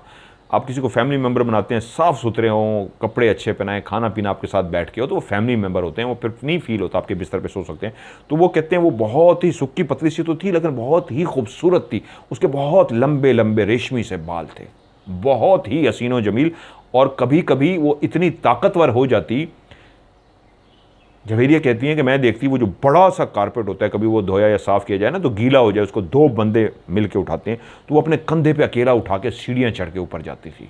आप किसी को फैमिली मेम्बर बनाते हैं, साफ़ सुथरे हों, कपड़े अच्छे पहनाएं, खाना पीना आपके साथ बैठ के हो, तो वो फैमिली मेम्बर होते हैं, वो फिर नहीं फील होता आपके बिस्तर पे सो सकते हैं। तो वो कहते हैं वो बहुत ही सुक्की पतली सी तो थी, लेकिन बहुत ही खूबसूरत थी। उसके बहुत लंबे लंबे रेशमी से बाल थे, बहुत ही हसीनो जमील। और कभी कभी वो इतनी ताकतवर हो जाती, जवेरिया कहती हैं कि मैं देखती वो जो बड़ा सा कारपेट होता है, कभी वो धोया या साफ़ किया जाए ना तो गीला हो जाए, उसको दो बंदे मिल के उठाते हैं, तो वो अपने कंधे पे अकेला उठा के सीढ़ियाँ चढ़ के ऊपर जाती थी।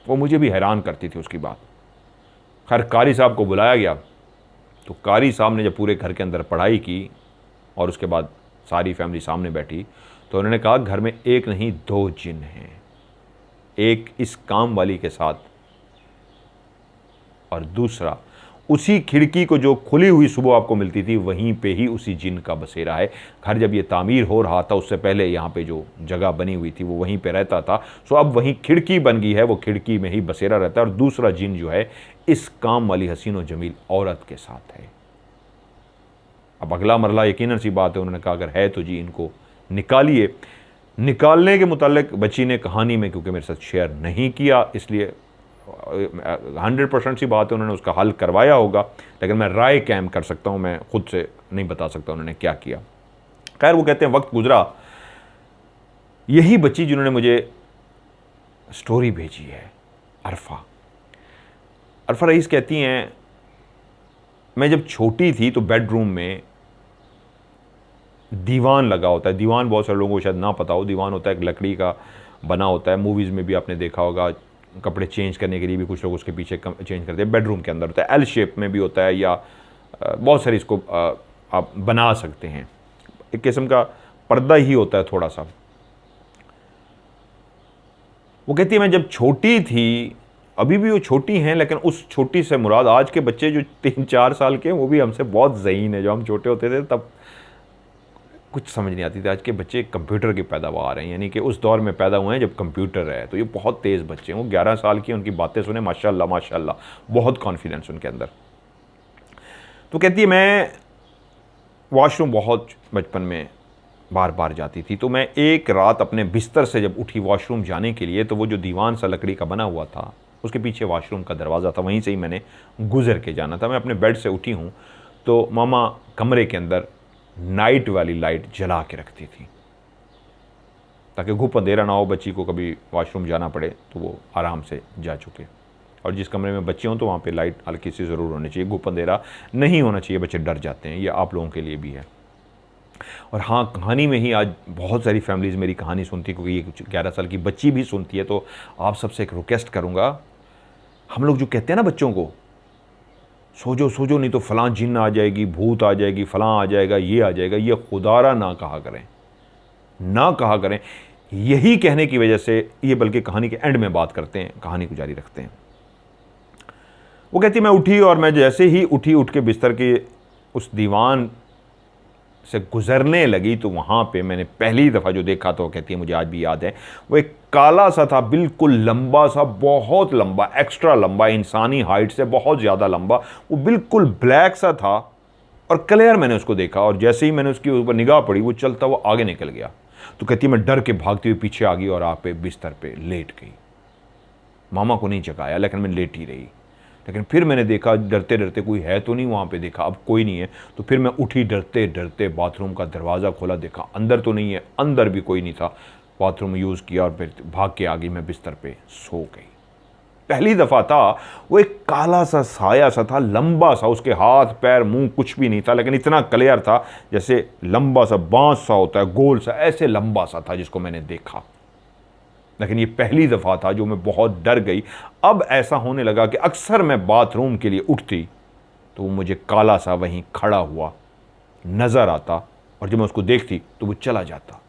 वो मुझे भी हैरान करती थी उसकी बात। खैर कारी साहब को बुलाया गया, तो कारी साहब ने जब पूरे घर के अंदर पढ़ाई की और उसके बाद सारी फैमिली सामने बैठी, तो उन्होंने कहा घर में एक नहीं दो जिन हैं, एक इस काम वाली के साथ और दूसरा उसी खिड़की को जो खुली हुई सुबह आपको मिलती थी, वहीं पे ही उसी जिन का बसेरा है। घर जब ये तामीर हो रहा था उससे पहले यहाँ पे जो जगह बनी हुई थी वो वहीं पे रहता था। सो अब वहीं खिड़की बन गई है, वो खिड़की में ही बसेरा रहता है। और दूसरा जिन जो है इस काम वाली हसीन व जमील औरत के साथ है। अब अगला मरला यकीनन सी बात है, उन्होंने कहा अगर है तो जी इनको निकालिए। निकालने के मुतालिक बच्ची ने कहानी में क्योंकि मेरे साथ शेयर नहीं किया, इसलिए 100% सी बात है उन्होंने उसका हल करवाया होगा, लेकिन मैं राय कायम कर सकता हूँ, मैं खुद से नहीं बता सकता उन्होंने क्या किया। खैर वो कहते हैं वक्त गुजरा, यही बच्ची जिन्होंने मुझे स्टोरी भेजी है, अरफा रईस कहती हैं मैं जब छोटी थी तो बेडरूम में दीवान लगा होता है। दीवान बहुत सारे लोगों को शायद ना पता हो, दीवान होता है एक लकड़ी का बना होता है, मूवीज़ में भी आपने देखा होगा, कपड़े चेंज करने के लिए भी कुछ लोग उसके पीछे चेंज करते हैं। बेडरूम के अंदर होता है, एल शेप में भी होता है, या बहुत सारी इसको आप बना सकते हैं, एक किस्म का पर्दा ही होता है थोड़ा सा। वो कहती है मैं जब छोटी थी अभी भी वो छोटी हैं, लेकिन उस छोटी से मुराद आज के बच्चे जो 3-4 साल के हैं वो भी हमसे बहुत ज़हीन है। जो हम छोटे होते थे तब कुछ समझ नहीं आती थी। आज के बच्चे कंप्यूटर की पैदावार हैं, यानी कि उस दौर में पैदा हुए हैं जब कंप्यूटर है। तो ये बहुत तेज़ बच्चे हैं। वो 11 साल की, उनकी बातें सुने माशाल्लाह माशाल्लाह, बहुत कॉन्फिडेंस उनके अंदर। तो कहती है मैं वॉशरूम बहुत बचपन में बार बार जाती थी। तो मैं एक रात अपने बिस्तर से जब उठी वॉशरूम जाने के लिए, तो वो जो दीवान सा लकड़ी का बना हुआ था उसके पीछे वॉशरूम का दरवाज़ा था, वहीं से ही मैंने गुजर के जाना था। मैं अपने बेड से उठी हूँ तो मामा कमरे के अंदर नाइट वाली लाइट जला के रखती थी ताकि घुप अंधेरा ना हो, बच्ची को कभी वॉशरूम जाना पड़े तो वो आराम से जा चुके। और जिस कमरे में बच्चे हों तो वहाँ पे लाइट हल्की सी ज़रूर होनी चाहिए, घुप अंधेरा नहीं होना चाहिए, बच्चे डर जाते हैं। ये आप लोगों के लिए भी है। और हाँ, कहानी में ही आज बहुत सारी फैमिलीज़ मेरी कहानी सुनती है, क्योंकि ये 11 साल की बच्ची भी सुनती है। तो आप सबसे एक रिक्वेस्ट करूँगा, हम लोग जो कहते हैं ना बच्चों को, सोजो सोजो नहीं तो फ़लाँ जिन्न आ जाएगी, भूत आ जाएगी, फ़लाँ आ जाएगा, ये आ जाएगा, ये खुदारा ना कहा करें, ना कहा करें। यही कहने की वजह से ये, बल्कि कहानी के एंड में बात करते हैं, कहानी को जारी रखते हैं। वो कहती मैं उठी, और मैं जैसे ही उठी, उठ के बिस्तर के उस दीवान से गुजरने लगी तो वहाँ पे मैंने पहली दफ़ा जो देखा, तो कहती है मुझे आज भी याद है, वो एक काला सा था, बिल्कुल लंबा सा, बहुत लंबा, एक्स्ट्रा लंबा, इंसानी हाइट से बहुत ज़्यादा लंबा। वो बिल्कुल ब्लैक सा था और क्लियर मैंने उसको देखा। और जैसे ही मैंने उसके ऊपर निगाह पड़ी, वो चलता वो आगे निकल गया। तो कहती मैं डर के भागती हुई पीछे आ गई और आप पे बिस्तर पे लेट गई। मामा को नहीं जगाया, लेकिन मैं लेटी रही। लेकिन फिर मैंने देखा, डरते डरते कोई है तो नहीं वहाँ पे, देखा अब कोई नहीं है। तो फिर मैं उठी डरते डरते, बाथरूम का दरवाज़ा खोला, देखा अंदर तो नहीं है, अंदर भी कोई नहीं था। बाथरूम यूज़ किया और फिर भाग के आ गई, मैं बिस्तर पे सो गई। पहली दफ़ा था, वो एक काला सा साया सा था, लंबा सा, उसके हाथ पैर मुंह कुछ भी नहीं था, लेकिन इतना क्लियर था जैसे लंबा सा बांस सा होता है, गोल सा, ऐसे लंबा सा था जिसको मैंने देखा। लेकिन ये पहली दफ़ा था जो मैं बहुत डर गई। अब ऐसा होने लगा कि अक्सर मैं बाथरूम के लिए उठती तो वो मुझे काला सा वहीं खड़ा हुआ नज़र आता, और जब मैं उसको देखती तो वो चला जाता।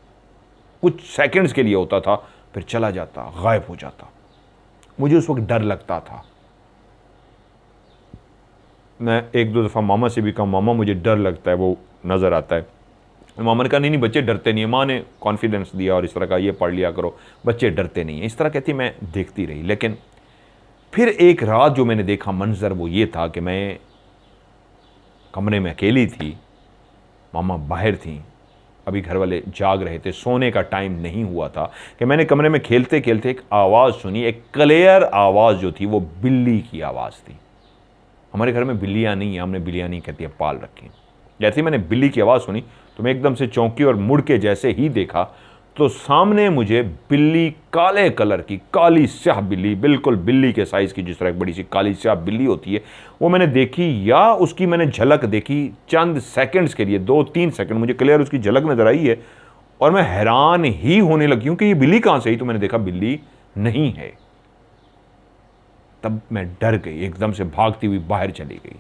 कुछ सेकंड्स के लिए होता था, फिर चला जाता, गायब हो जाता। मुझे उस वक्त डर लगता था। मैं 1-2 दफ़ा मामा से भी कहा, मामा मुझे डर लगता है, वो नज़र आता है। मामा ने कहा नहीं बच्चे डरते नहीं है। माँ ने कॉन्फिडेंस दिया और इस तरह का, ये पढ़ लिया करो, बच्चे डरते नहीं हैं, इस तरह कहती। मैं देखती रही। लेकिन फिर एक रात जो मैंने देखा मंजर, वो ये था कि मैं कमरे में अकेली थी, मामा बाहर थी, अभी घर वाले जाग रहे थे, सोने का टाइम नहीं हुआ था, कि मैंने कमरे में खेलते खेलते एक आवाज़ सुनी। एक क्लियर आवाज़ जो थी वो बिल्ली की आवाज़ थी। हमारे घर में बिल्लियाँ नहीं हैं, हमने बिल्लियाँ नहीं कहती हैं, पाल रखी। जैसे ही मैंने बिल्ली की आवाज़ सुनी तो मैं एकदम से चौंकी, और मुड़ के जैसे ही देखा तो सामने मुझे बिल्ली, काले कलर की, काली स्याह बिल्ली, बिल्कुल बिल्ली के साइज़ की, जिस तरह एक बड़ी सी काली स्याह बिल्ली होती है, वो मैंने देखी। या उसकी मैंने झलक देखी चंद सेकंड्स के लिए, 2-3 सेकंड मुझे क्लियर उसकी झलक नज़र आई है, और मैं हैरान ही होने लगी हूँ कि ये बिल्ली कहाँ से आई। तो मैंने देखा बिल्ली नहीं है। तब मैं डर गई, एकदम से भागती हुई बाहर चली गई।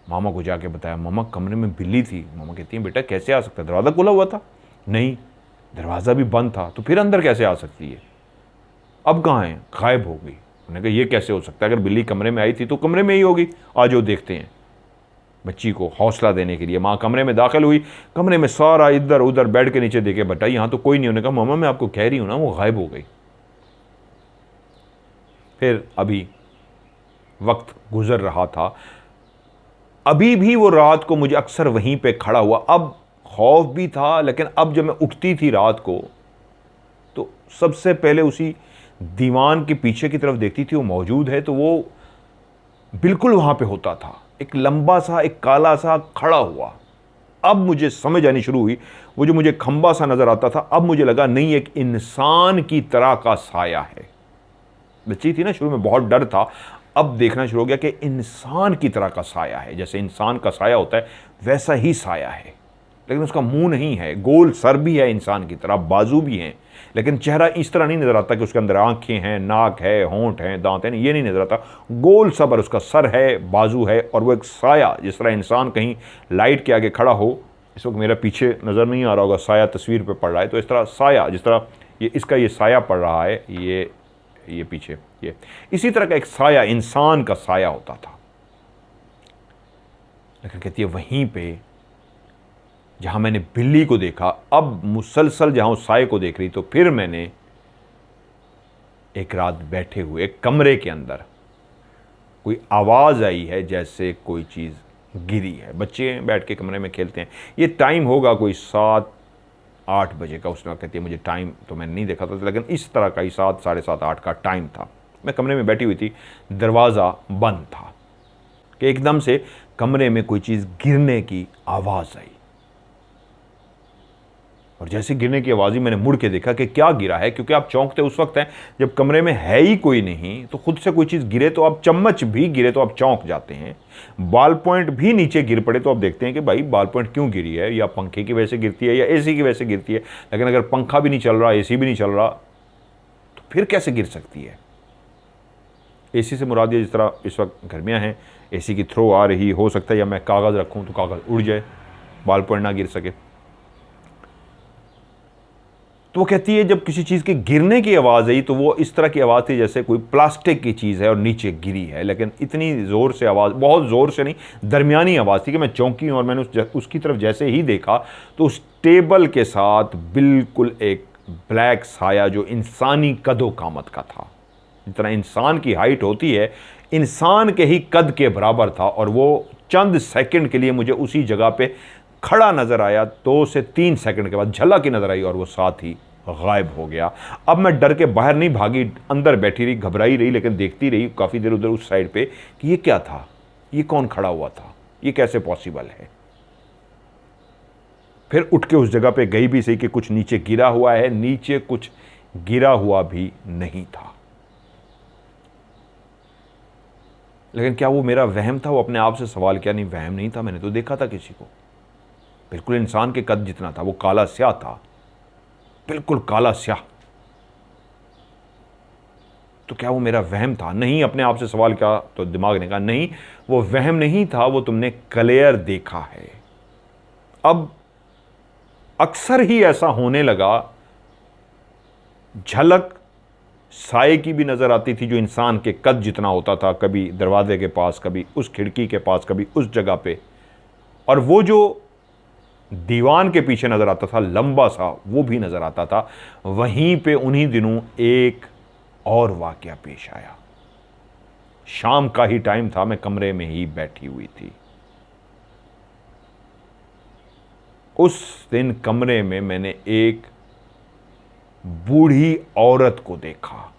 मामा को जाके बताया, मामा कमरे में बिल्ली थी। मामा कहती है बेटा कैसे आ सकता है, दरवाज़ा खुला हुआ था। नहीं, दरवाज़ा भी बंद था, तो फिर अंदर कैसे आ सकती है। अब कहाँ है, गायब हो गई। मैंने कहा ये कैसे हो सकता है, अगर बिल्ली कमरे में आई थी तो कमरे में ही होगी, आ जाओ देखते हैं। बच्ची को हौसला देने के लिए माँ कमरे में दाखिल हुई। कमरे में सारा इधर उधर बेड के नीचे देखे, बेटा यहाँ तो कोई नहीं। उन्होंने कहा मामा मैं आपको कह रही हूँ ना, वो गायब हो गई। फिर अभी वक्त गुजर रहा था, अभी भी वो रात को मुझे अक्सर वहीं पे खड़ा हुआ। अब खौफ भी था, लेकिन अब जब मैं उठती थी रात को तो सबसे पहले उसी दीवान के पीछे की तरफ देखती थी, वो मौजूद है तो वो बिल्कुल वहाँ पे होता था, एक लंबा सा, एक काला सा खड़ा हुआ। अब मुझे समझ आनी शुरू हुई, वो जो मुझे खंबा सा नज़र आता था, अब मुझे लगा नहीं, एक इंसान की तरह का साया है। बच्ची थी ना, शुरू में बहुत डर था, अब देखना शुरू हो गया कि इंसान की तरह का साया है। जैसे इंसान का साया होता है वैसा ही साया है, लेकिन उसका मुंह नहीं है, गोल सर भी है इंसान की तरह, बाजू भी हैं, लेकिन चेहरा इस तरह नहीं नज़र आता कि उसके अंदर आंखें हैं, नाक है, होंठ हैं, दांत हैं, ये नहीं नज़र आता। गोल सबर उसका सर है, बाजू है, और वो एक साया, जिस तरह इंसान कहीं लाइट के आगे खड़ा हो। इस वक्त मेरा पीछे नज़र नहीं आ रहा होगा, साया तस्वीर पर पड़ रहा है, तो इस तरह साया, जिस तरह ये इसका ये साया पड़ रहा है, ये है ये पीछे, ये इसी तरह का एक साया, इंसान का साया होता था। लेकिन कहती है वहीं पे जहां मैंने बिल्ली को देखा, अब मुसलसल जहां उस साये को देख रही, तो फिर मैंने एक रात बैठे हुए एक कमरे के अंदर कोई आवाज़ आई है जैसे कोई चीज़ गिरी है। बच्चे बैठ के कमरे में खेलते हैं, ये टाइम होगा कोई 7-8 बजे का। उसने कहती है मुझे टाइम तो मैंने नहीं देखा था, लेकिन इस तरह का ही 7, साढ़े 7, 8 का टाइम था। मैं कमरे में बैठी हुई थी, दरवाज़ा बंद था कि एकदम से कमरे में कोई चीज़ गिरने की आवाज़ आई, और जैसे गिरने की आवाज़ ही मैंने मुड़ के देखा कि क्या गिरा है, क्योंकि आप चौंकते उस वक्त हैं जब कमरे में है ही कोई नहीं, तो खुद से कोई चीज़ गिरे तो आप, चम्मच भी गिरे तो आप चौंक जाते हैं, बाल पॉइंट भी नीचे गिर पड़े तो आप देखते हैं कि भाई बाल पॉइंट क्यों गिरी है, या पंखे की वजह से गिरती है या एसी की वजह से गिरती है। लेकिन अगर पंखा भी नहीं चल रहा, एसी भी नहीं चल रहा, तो फिर कैसे गिर सकती है। एसी से मुराद जिस तरह इस वक्त गर्मियाँ हैं, एसी की थ्रो आ रही, हो सकता है या मैं कागज़ रखूँ तो कागज़ उड़ जाए, बाल पॉइंट ना गिर सके। तो वो कहती है जब किसी चीज़ के गिरने की आवाज़ आई तो वो इस तरह की आवाज़ थी जैसे कोई प्लास्टिक की चीज़ है और नीचे गिरी है, लेकिन इतनी ज़ोर से आवाज़, बहुत ज़ोर से नहीं, दरमियानी आवाज़ थी कि मैं चौंकी हूँ। और मैंने उसकी तरफ जैसे ही देखा तो उस टेबल के साथ बिल्कुल एक ब्लैक साया जो इंसानी कदो कामत का था, जितना इंसान की हाइट होती है इंसान के ही कद के बराबर था, और वो चंद सेकंड के लिए मुझे उसी जगह पे खड़ा नज़र आया। 2 से 3 सेकंड के बाद झलक ही नज़र आई और वो साथ ही गायब हो गया। अब मैं डर के बाहर नहीं भागी, अंदर बैठी रही, घबराई रही, लेकिन देखती रही काफ़ी देर उधर उस साइड पे कि ये क्या था, ये कौन खड़ा हुआ था, ये कैसे पॉसिबल है। फिर उठ के उस जगह पे गई भी सही कि कुछ नीचे गिरा हुआ है, नीचे कुछ गिरा हुआ भी नहीं था। लेकिन क्या वो मेरा वहम था? वो अपने आप से सवाल किया। नहीं, वहम नहीं था, मैंने तो देखा था किसी को, बिल्कुल इंसान के कद जितना था, वो काला स्याह था, बिल्कुल काला स्याह। तो क्या वो मेरा वहम था? नहीं। अपने आप से सवाल किया तो दिमाग ने कहा नहीं, वो वहम नहीं था, वो तुमने क्लियर देखा है। अब अक्सर ही ऐसा होने लगा, झलक साए की भी नजर आती थी जो इंसान के कद जितना होता था, कभी दरवाजे के पास, कभी उस खिड़की के पास, कभी उस जगह पे, और वो जो दीवान के पीछे नजर आता था लंबा सा, वो भी नजर आता था। वहीं पे उन्हीं दिनों एक और वाकया पेश आया। शाम का ही टाइम था, मैं कमरे में ही बैठी हुई थी। उस दिन कमरे में मैंने एक बूढ़ी औरत को देखा।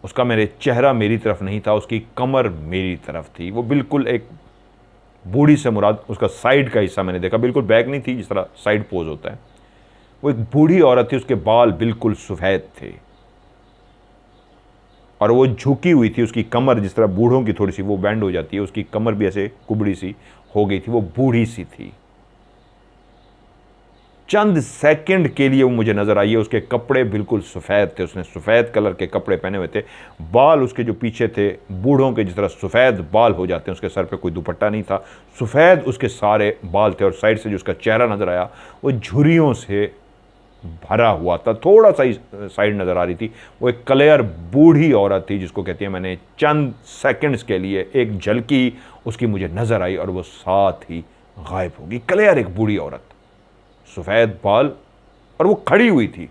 उसका मेरे चेहरा मेरी तरफ नहीं था, उसकी कमर मेरी तरफ थी। वो बिल्कुल एक बूढ़ी से मुराद उसका साइड का हिस्सा मैंने देखा, बिल्कुल बैक नहीं थी जिस तरह साइड पोज होता है। वो एक बूढ़ी औरत थी, उसके बाल बिल्कुल सफ़ेद थे और वो झुकी हुई थी। उसकी कमर जिस तरह बूढ़ों की थोड़ी सी वो बैंड हो जाती है, उसकी कमर भी ऐसे कुबड़ी सी हो गई थी, वो बूढ़ी सी थी। चंद सेकंड के लिए वो मुझे नजर आई है। उसके कपड़े बिल्कुल सफ़ेद थे, उसने सफ़ेद कलर के कपड़े पहने हुए थे। बाल उसके जो पीछे थे बूढ़ों के जिस तरह सफ़ेद बाल हो जाते हैं, उसके सर पे कोई दुपट्टा नहीं था, सफ़ेद उसके सारे बाल थे। और साइड से जो उसका चेहरा नज़र आया वो झुर्रियों से भरा हुआ था, थोड़ा सा ही साइड नज़र आ रही थी। वो एक क्लियर बूढ़ी औरत थी जिसको कहती है, मैंने चंद सेकंड्स के लिए एक झलकी उसकी मुझे नज़र आई और वो साथ ही गायब होगी। क्लियर एक बूढ़ी औरत, सफ़ेद बाल, और वो खड़ी हुई थी।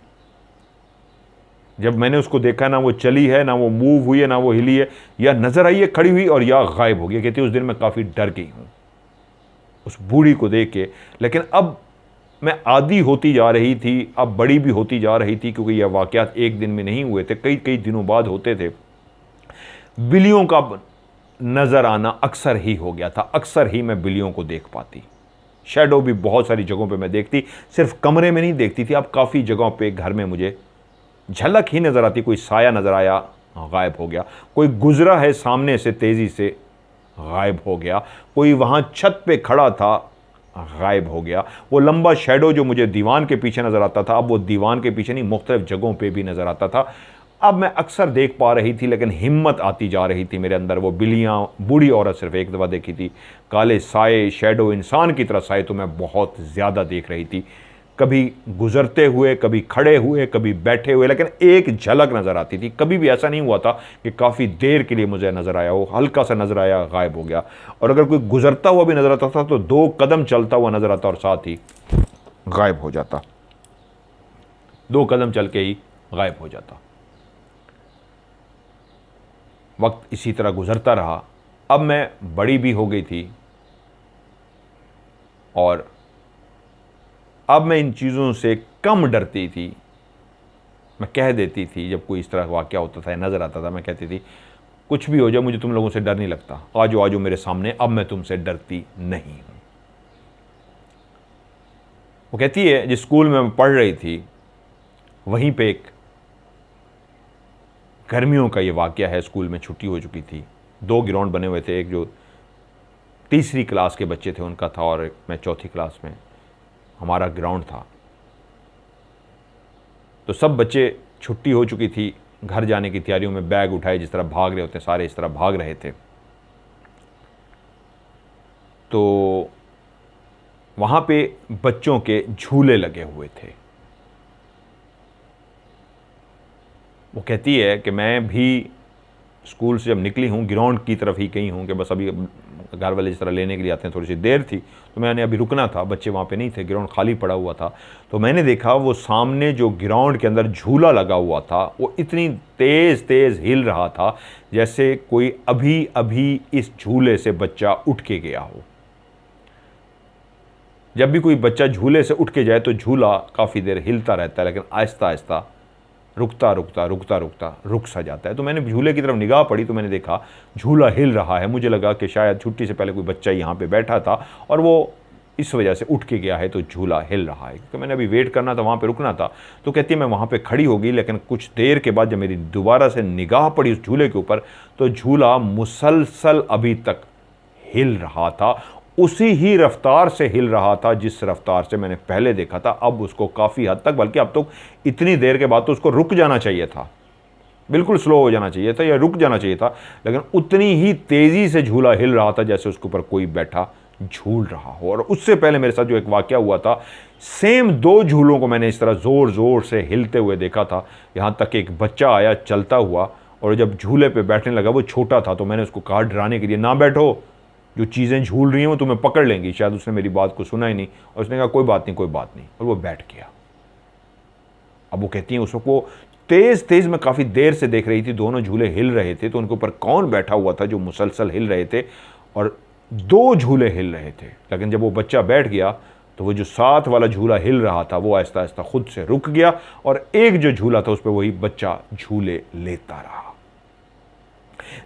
जब मैंने उसको देखा, ना वो चली है, ना वो मूव हुई है, ना वो हिली है, या नज़र आई है खड़ी हुई और या गायब हो गई। कहती है उस दिन मैं काफ़ी डर गई हूँ उस बूढ़ी को देख के। लेकिन अब मैं आदी होती जा रही थी, अब बड़ी भी होती जा रही थी, क्योंकि यह वाक़यात एक दिन में नहीं हुए थे, कई कई दिनों बाद होते थे। बिल्लियों का नज़र आना अक्सर ही हो गया था, अक्सर ही मैं बिल्लियों को देख पाती। शैडो भी बहुत सारी जगहों पे मैं देखती, सिर्फ कमरे में नहीं देखती थी, अब काफ़ी जगहों पे घर में मुझे झलक ही नज़र आती। कोई साया नज़र आया, गायब हो गया। कोई गुजरा है सामने से तेज़ी से, गायब हो गया। कोई वहाँ छत पे खड़ा था, गायब हो गया। वो लंबा शैडो जो मुझे दीवान के पीछे नज़र आता था, अब वो दीवान के पीछे नहीं, मुख्तलिफ जगहों पे भी नज़र आता था। अब मैं अक्सर देख पा रही थी, लेकिन हिम्मत आती जा रही थी मेरे अंदर। वो बिल्लियाँ, बूढ़ी औरत सिर्फ एक दफ़ा देखी थी, काले साए, शैडो, इंसान की तरह साए तो मैं बहुत ज़्यादा देख रही थी। कभी गुजरते हुए, कभी खड़े हुए, कभी बैठे हुए, लेकिन एक झलक नज़र आती थी। कभी भी ऐसा नहीं हुआ था कि काफ़ी देर के लिए मुझे नज़र आया हो, हल्का सा नज़र आया, गायब हो गया। और अगर कोई गुजरता हुआ भी नज़र आता था तो 2 कदम चलता हुआ नज़र आता और साथ ही गायब हो जाता, 2 कदम चल के ही गायब हो जाता। वक्त इसी तरह गुजरता रहा। अब मैं बड़ी भी हो गई थी और अब मैं इन चीज़ों से कम डरती थी। मैं कह देती थी, जब कोई इस तरह का वाक़या होता था, नज़र आता था, मैं कहती थी कुछ भी हो जाए मुझे तुम लोगों से डर नहीं लगता, आ जाओ मेरे सामने, अब मैं तुमसे डरती नहीं हूँ। वो कहती है जिस स्कूल में मैं पढ़ रही थी वहीं पे एक गर्मियों का ये वाक़या है। स्कूल में छुट्टी हो चुकी थी, 2 ग्राउंड बने हुए थे, एक जो तीसरी क्लास के बच्चे थे उनका था और मैं चौथी क्लास में, हमारा ग्राउंड था। तो सब बच्चे, छुट्टी हो चुकी थी, घर जाने की तैयारियों में बैग उठाए जिस तरह भाग रहे होते हैं सारे, इस तरह भाग रहे थे। तो वहाँ पे बच्चों के झूले लगे हुए थे। वो कहती है कि मैं भी स्कूल से जब निकली हूँ ग्राउंड की तरफ ही गई हूँ कि बस अभी घर वाले जिस तरह लेने के लिए आते हैं, थोड़ी सी देर थी तो मैंने अभी रुकना था, बच्चे वहाँ पे नहीं थे, ग्राउंड खाली पड़ा हुआ था। तो मैंने देखा वो सामने जो ग्राउंड के अंदर झूला लगा हुआ था वो इतनी तेज़ तेज़ हिल रहा था जैसे कोई अभी अभी इस झूले से बच्चा उठ के गया हो। जब भी कोई बच्चा झूले से उठ के जाए तो झूला काफ़ी देर हिलता रहता है, लेकिन आहिस्ता आहिस्ता रुकता रुकता रुकता रुकता रुक सा जाता है। तो मैंने झूले की तरफ निगाह पड़ी तो मैंने देखा झूला हिल रहा है। मुझे लगा कि शायद छुट्टी से पहले कोई बच्चा यहाँ पे बैठा था और वो इस वजह से उठ के गया है तो झूला हिल रहा है, क्योंकि मैंने अभी वेट करना था, वहाँ पे रुकना था। तो कहती है मैं वहाँ पे खड़ी हो गई, लेकिन कुछ देर के बाद जब मेरी दोबारा से निगाह पड़ी उस झूले के ऊपर तो झूला मुसलसल अभी तक हिल रहा था, उसी ही रफ्तार से हिल रहा था जिस रफ्तार से मैंने पहले देखा था। अब उसको काफ़ी हद तक, बल्कि अब तो इतनी देर के बाद तो उसको रुक जाना चाहिए था, बिल्कुल स्लो हो जाना चाहिए था या रुक जाना चाहिए था, लेकिन उतनी ही तेज़ी से झूला हिल रहा था जैसे उसके ऊपर कोई बैठा झूल रहा हो। और उससे पहले मेरे साथ जो एक वाक़या हुआ था, सेम 2 झूलों को मैंने इस तरह ज़ोर ज़ोर से हिलते हुए देखा था। यहाँ तक कि एक बच्चा आया चलता हुआ और जब झूले पर बैठने लगा, वो छोटा था, तो मैंने उसको कहा डराने के लिए, ना बैठो, जो चीज़ें झूल रही हैं वो तुम्हें पकड़ लेंगी। शायद उसने मेरी बात को सुना ही नहीं और उसने कहा कोई बात नहीं कोई बात नहीं, और वो बैठ गया। अब वो कहती हैं उसको तेज़ तेज़ मैं काफ़ी देर से देख रही थी, दोनों झूले हिल रहे थे, तो उनके ऊपर कौन बैठा हुआ था जो मुसलसल हिल रहे थे, और 2 झूले हिल रहे थे। लेकिन जब वो बच्चा बैठ गया तो वो जो साथ वाला झूला हिल रहा था वो आहिस्ता आहिस्ता खुद से रुक गया और एक जो झूला था उस पर वही बच्चा झूले लेता रहा।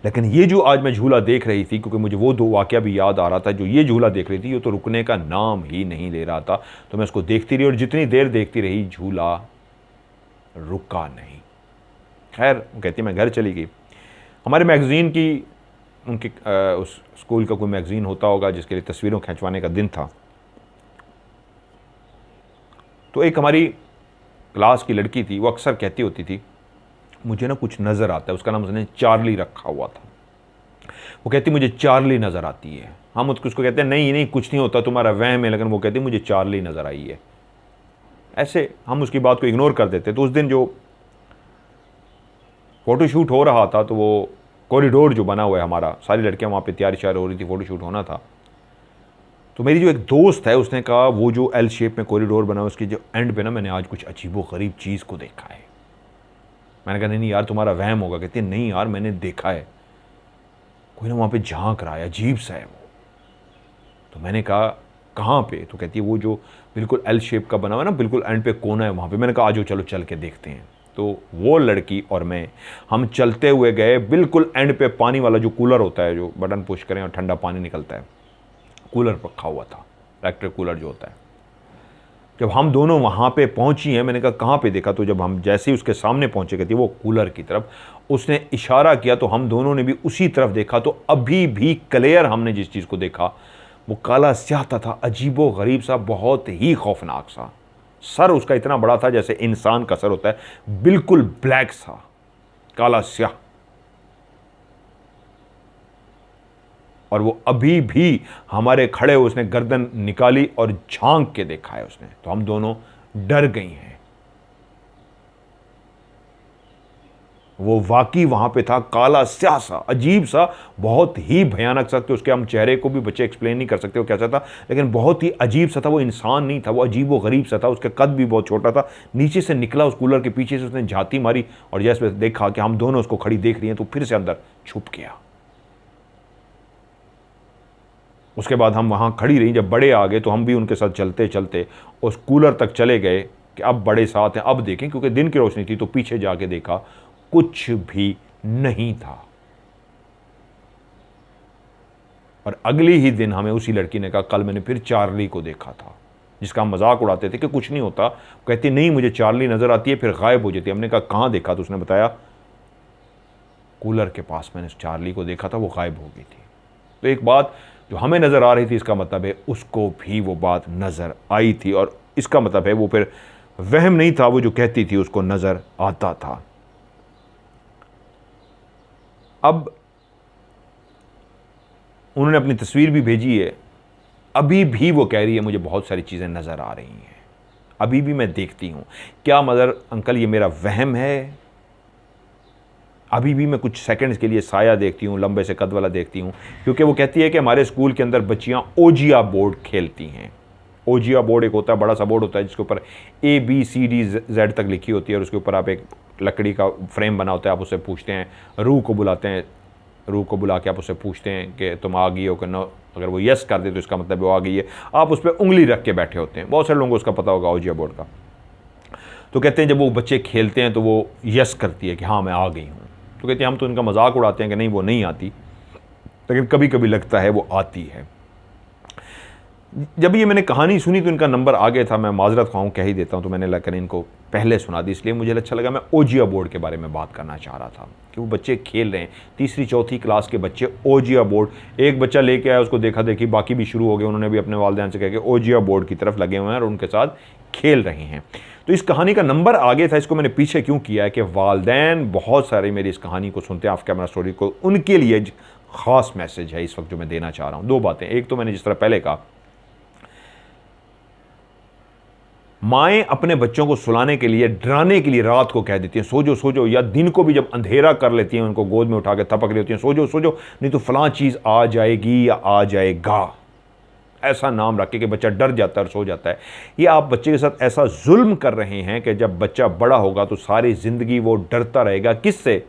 लेकिन ये जो आज मैं झूला देख रही थी, क्योंकि मुझे वो 2 वाक़या भी याद आ रहा था, जो ये झूला देख रही थी ये तो रुकने का नाम ही नहीं ले रहा था। तो मैं उसको देखती रही और जितनी देर देखती रही झूला रुका नहीं। खैर कहती मैं घर चली गई। हमारे मैगज़ीन की, उनके उस स्कूल का कोई मैगज़ीन होता होगा जिसके लिए तस्वीरों खिंचवाने का दिन था। तो एक हमारी क्लास की लड़की थी, वो अक्सर कहती होती थी मुझे ना कुछ नज़र आता है, उसका नाम उसने चार्ली रखा हुआ था। वो कहती मुझे चार्ली नज़र आती है। हम उसको कहते हैं नहीं नहीं कुछ नहीं होता, तुम्हारा वहम है, लेकिन वो कहती मुझे चार्ली नज़र आई है। ऐसे हम उसकी बात को इग्नोर कर देते। तो उस दिन जो फ़ोटोशूट हो रहा था, तो वो कॉरिडोर जो बना हुआ है हमारा, सारी लड़कियां वहाँ पे तैयारी शार हो रही थी, फ़ोटोशूट होना था। तो मेरी जो एक दोस्त है उसने कहा वो जो एल शेप में कॉरिडोर बना हुआ उसके जो एंड पे ना मैंने आज कुछ अजीबोगरीब चीज़ को देखा है। मैंने कहा नहीं यार तुम्हारा वहम होगा। कहती नहीं यार मैंने देखा है, कोई ना वहाँ पे झांक रहा है, अजीब सा है वो। तो मैंने कहा कहाँ पे? तो कहती है वो जो बिल्कुल एल शेप का बना हुआ है ना, बिल्कुल एंड पे कोना है वहाँ पे। मैंने कहा आ जाओ चलो चल के देखते हैं। तो वो लड़की और मैं, हम चलते हुए गए बिल्कुल एंड पे। पानी वाला जो कूलर होता है, जो बटन पुश करें और ठंडा पानी निकलता है, कूलर रखा हुआ था, इलेक्ट्रिक कूलर जो होता है। जब हम दोनों वहाँ पे पहुँची हैं, मैंने कहा कहाँ पे देखा? तो जब हम जैसे ही उसके सामने पहुँचे, कहती वो कूलर की तरफ, उसने इशारा किया तो हम दोनों ने भी उसी तरफ देखा। तो अभी भी क्लियर हमने जिस चीज़ को देखा वो काला स्याह था, अजीबो गरीब सा, बहुत ही खौफनाक सा। सर उसका इतना बड़ा था जैसे इंसान का सर होता है, बिल्कुल ब्लैक सा, काला स्याह। और वो अभी भी हमारे खड़े, उसने गर्दन निकाली और झांक के देखा है उसने। तो हम दोनों डर गई हैं। वो वाकई वहां पे था, काला स्याह सा, अजीब सा, बहुत ही भयानक सा कि उसके हम चेहरे को भी बच्चे एक्सप्लेन नहीं कर सकते वो कैसा था, लेकिन बहुत ही अजीब सा था। वो इंसान नहीं था, वो अजीब व गरीब सा था। उसका कद भी बहुत छोटा था। नीचे से निकला उस कूलर के पीछे से, उसने झाती मारी और जैसे देखा कि हम दोनों उसको खड़ी देख रही हैं तो फिर से अंदर छुप गया। उसके बाद हम वहाँ खड़ी रही। जब बड़े आ गए तो हम भी उनके साथ चलते चलते उस कूलर तक चले गए कि अब बड़े साथ हैं, अब देखें, क्योंकि दिन की रोशनी थी। तो पीछे जाके देखा, कुछ भी नहीं था। और अगली ही दिन हमें उसी लड़की ने कहा, कल मैंने फिर चार्ली को देखा था, जिसका हम मजाक उड़ाते थे कि कुछ नहीं होता। कहती नहीं, मुझे चार्ली नजर आती है, फिर गायब हो जाती है। हमने कहा कहाँ देखा? तो उसने बताया, कूलर के पास मैंने चार्ली को देखा था, वो गायब हो गई थी। तो एक बात जो हमें नजर आ रही थी, इसका मतलब है उसको भी वो बात नजर आई थी, और इसका मतलब है वो फिर वहम नहीं था, वो जो कहती थी उसको नजर आता था। अब उन्होंने अपनी तस्वीर भी भेजी है। अभी भी वो कह रही है मुझे बहुत सारी चीज़ें नज़र आ रही हैं, अभी भी मैं देखती हूँ। क्या मदर अंकल ये मेरा वहम है? अभी भी मैं कुछ सेकंड्स के लिए साया देखती हूँ, लंबे से कद वाला देखती हूँ। क्योंकि वो कहती है कि हमारे स्कूल के अंदर बच्चियाँ ओजिया बोर्ड खेलती हैं। ओजिया बोर्ड एक होता है, बड़ा सा बोर्ड होता है जिसके ऊपर ABCD Z तक लिखी होती है, और उसके ऊपर आप एक लकड़ी का फ्रेम बना होता है। आप उससे पूछते हैं, रूह को बुलाते हैं, रूह को बुला के आप उससे पूछते हैं कि तुम आ गई हो कि नो। अगर वो यस कर दे तो इसका मतलब वो आ गई है। आप उस पर उंगली रख के बैठे होते हैं। बहुत सारे लोगों को उसका पता होगा ओजिया बोर्ड का। तो कहते हैं जब वो बच्चे खेलते हैं तो वो यस करती है कि हाँ मैं आ गई हूँ। तो कहते हैं हम तो इनका मजाक उड़ाते हैं कि नहीं वो नहीं आती, लेकिन कभी कभी लगता है वो आती है। जब ये मैंने कहानी सुनी तो इनका नंबर आ गया था। मैं माजरत ख्वाह कह ही देता हूँ, तो मैंने लगकर इनको पहले सुना दी, इसलिए मुझे अच्छा लगा। मैं ओजिया बोर्ड के बारे में बात करना चाह रहा था कि वो बच्चे खेल रहे हैं, तीसरी चौथी क्लास के बच्चे ओजिया बोर्ड। एक बच्चा लेके आया, उसको देखा देखी बाकी भी शुरू हो गए। उन्होंने भी अपने वालिदैन से कह के ओजिया बोर्ड की तरफ लगे हुए हैं और उनके साथ खेल रहे हैं। तो इस कहानी का नंबर आ गया था। इसको मैंने पीछे क्यों किया है कि वालिदैन बहुत सारे मेरी इस कहानी को सुनते हैं, ऑफ कैमरा स्टोरी को, उनके लिए ख़ास मैसेज है इस वक्त जो मैं देना चाह रहा हूँ। दो बातें, एक तो मैंने जिस तरह पहले कहा, माएँ अपने बच्चों को सुलाने के लिए, डराने के लिए रात को कह देती हैं सो जाओ सो जाओ, या दिन को भी जब अंधेरा कर लेती हैं उनको गोद में उठा के थपक रही होती हैं, सो जाओ नहीं तो फलां चीज़ आ जाएगी या आ जाएगा। ऐसा नाम रख के कि बच्चा डर जाता है और सो जाता है। ये आप बच्चे के साथ ऐसा जुल्म कर रहे हैं कि जब बच्चा बड़ा होगा तो सारी ज़िंदगी वो डरता रहेगा। किससे?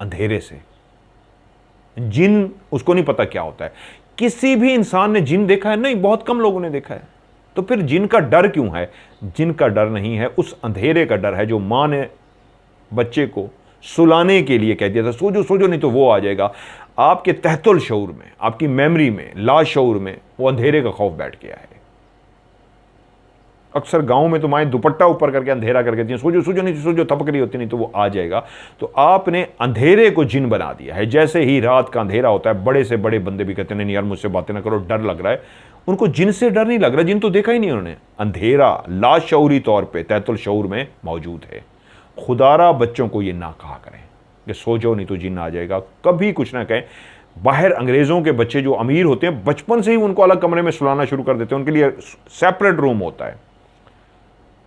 अंधेरे से। जिन, उसको नहीं पता क्या होता है। किसी भी इंसान ने जिन देखा है? नहीं, बहुत कम लोगों ने देखा है। तो फिर जिन का डर क्यों है? जिन का डर नहीं है, उस अंधेरे का डर है जो माँ ने बच्चे को सुलाने के लिए कह दिया था सो जो नहीं तो वो आ जाएगा। आपके तहतुल शऊर में, आपकी मेमोरी में, लाशऊर में वो अंधेरे का खौफ बैठ गया है। अक्सर गांव में तो माएँ दुपट्टा ऊपर करके अंधेरा करके कहती हैं सो जो नहीं तो सो जो, थपक रही होती नहीं तो वो आ जाएगा। तो आपने अंधेरे को जिन बना दिया है। जैसे ही रात का अंधेरा होता है, बड़े से बड़े बंदे भी कहते हैं नहीं यार मुझसे बातें ना करो, डर लग रहा है। उनको जिन से डर नहीं लग रहा, जिन तो देखा ही नहीं उन्होंने। अंधेरा लाशऊरी तौर पे तहतुल शऊर में मौजूद है। खुदारा बच्चों को ये ना कहा करें कि सो जाओ नहीं तो जिन आ जाएगा, कभी कुछ ना कहें। बाहर अंग्रेज़ों के बच्चे जो अमीर होते हैं, बचपन से ही उनको अलग कमरे में सुलाना शुरू कर देते हैं। उनके लिए सेपरेट रूम होता है।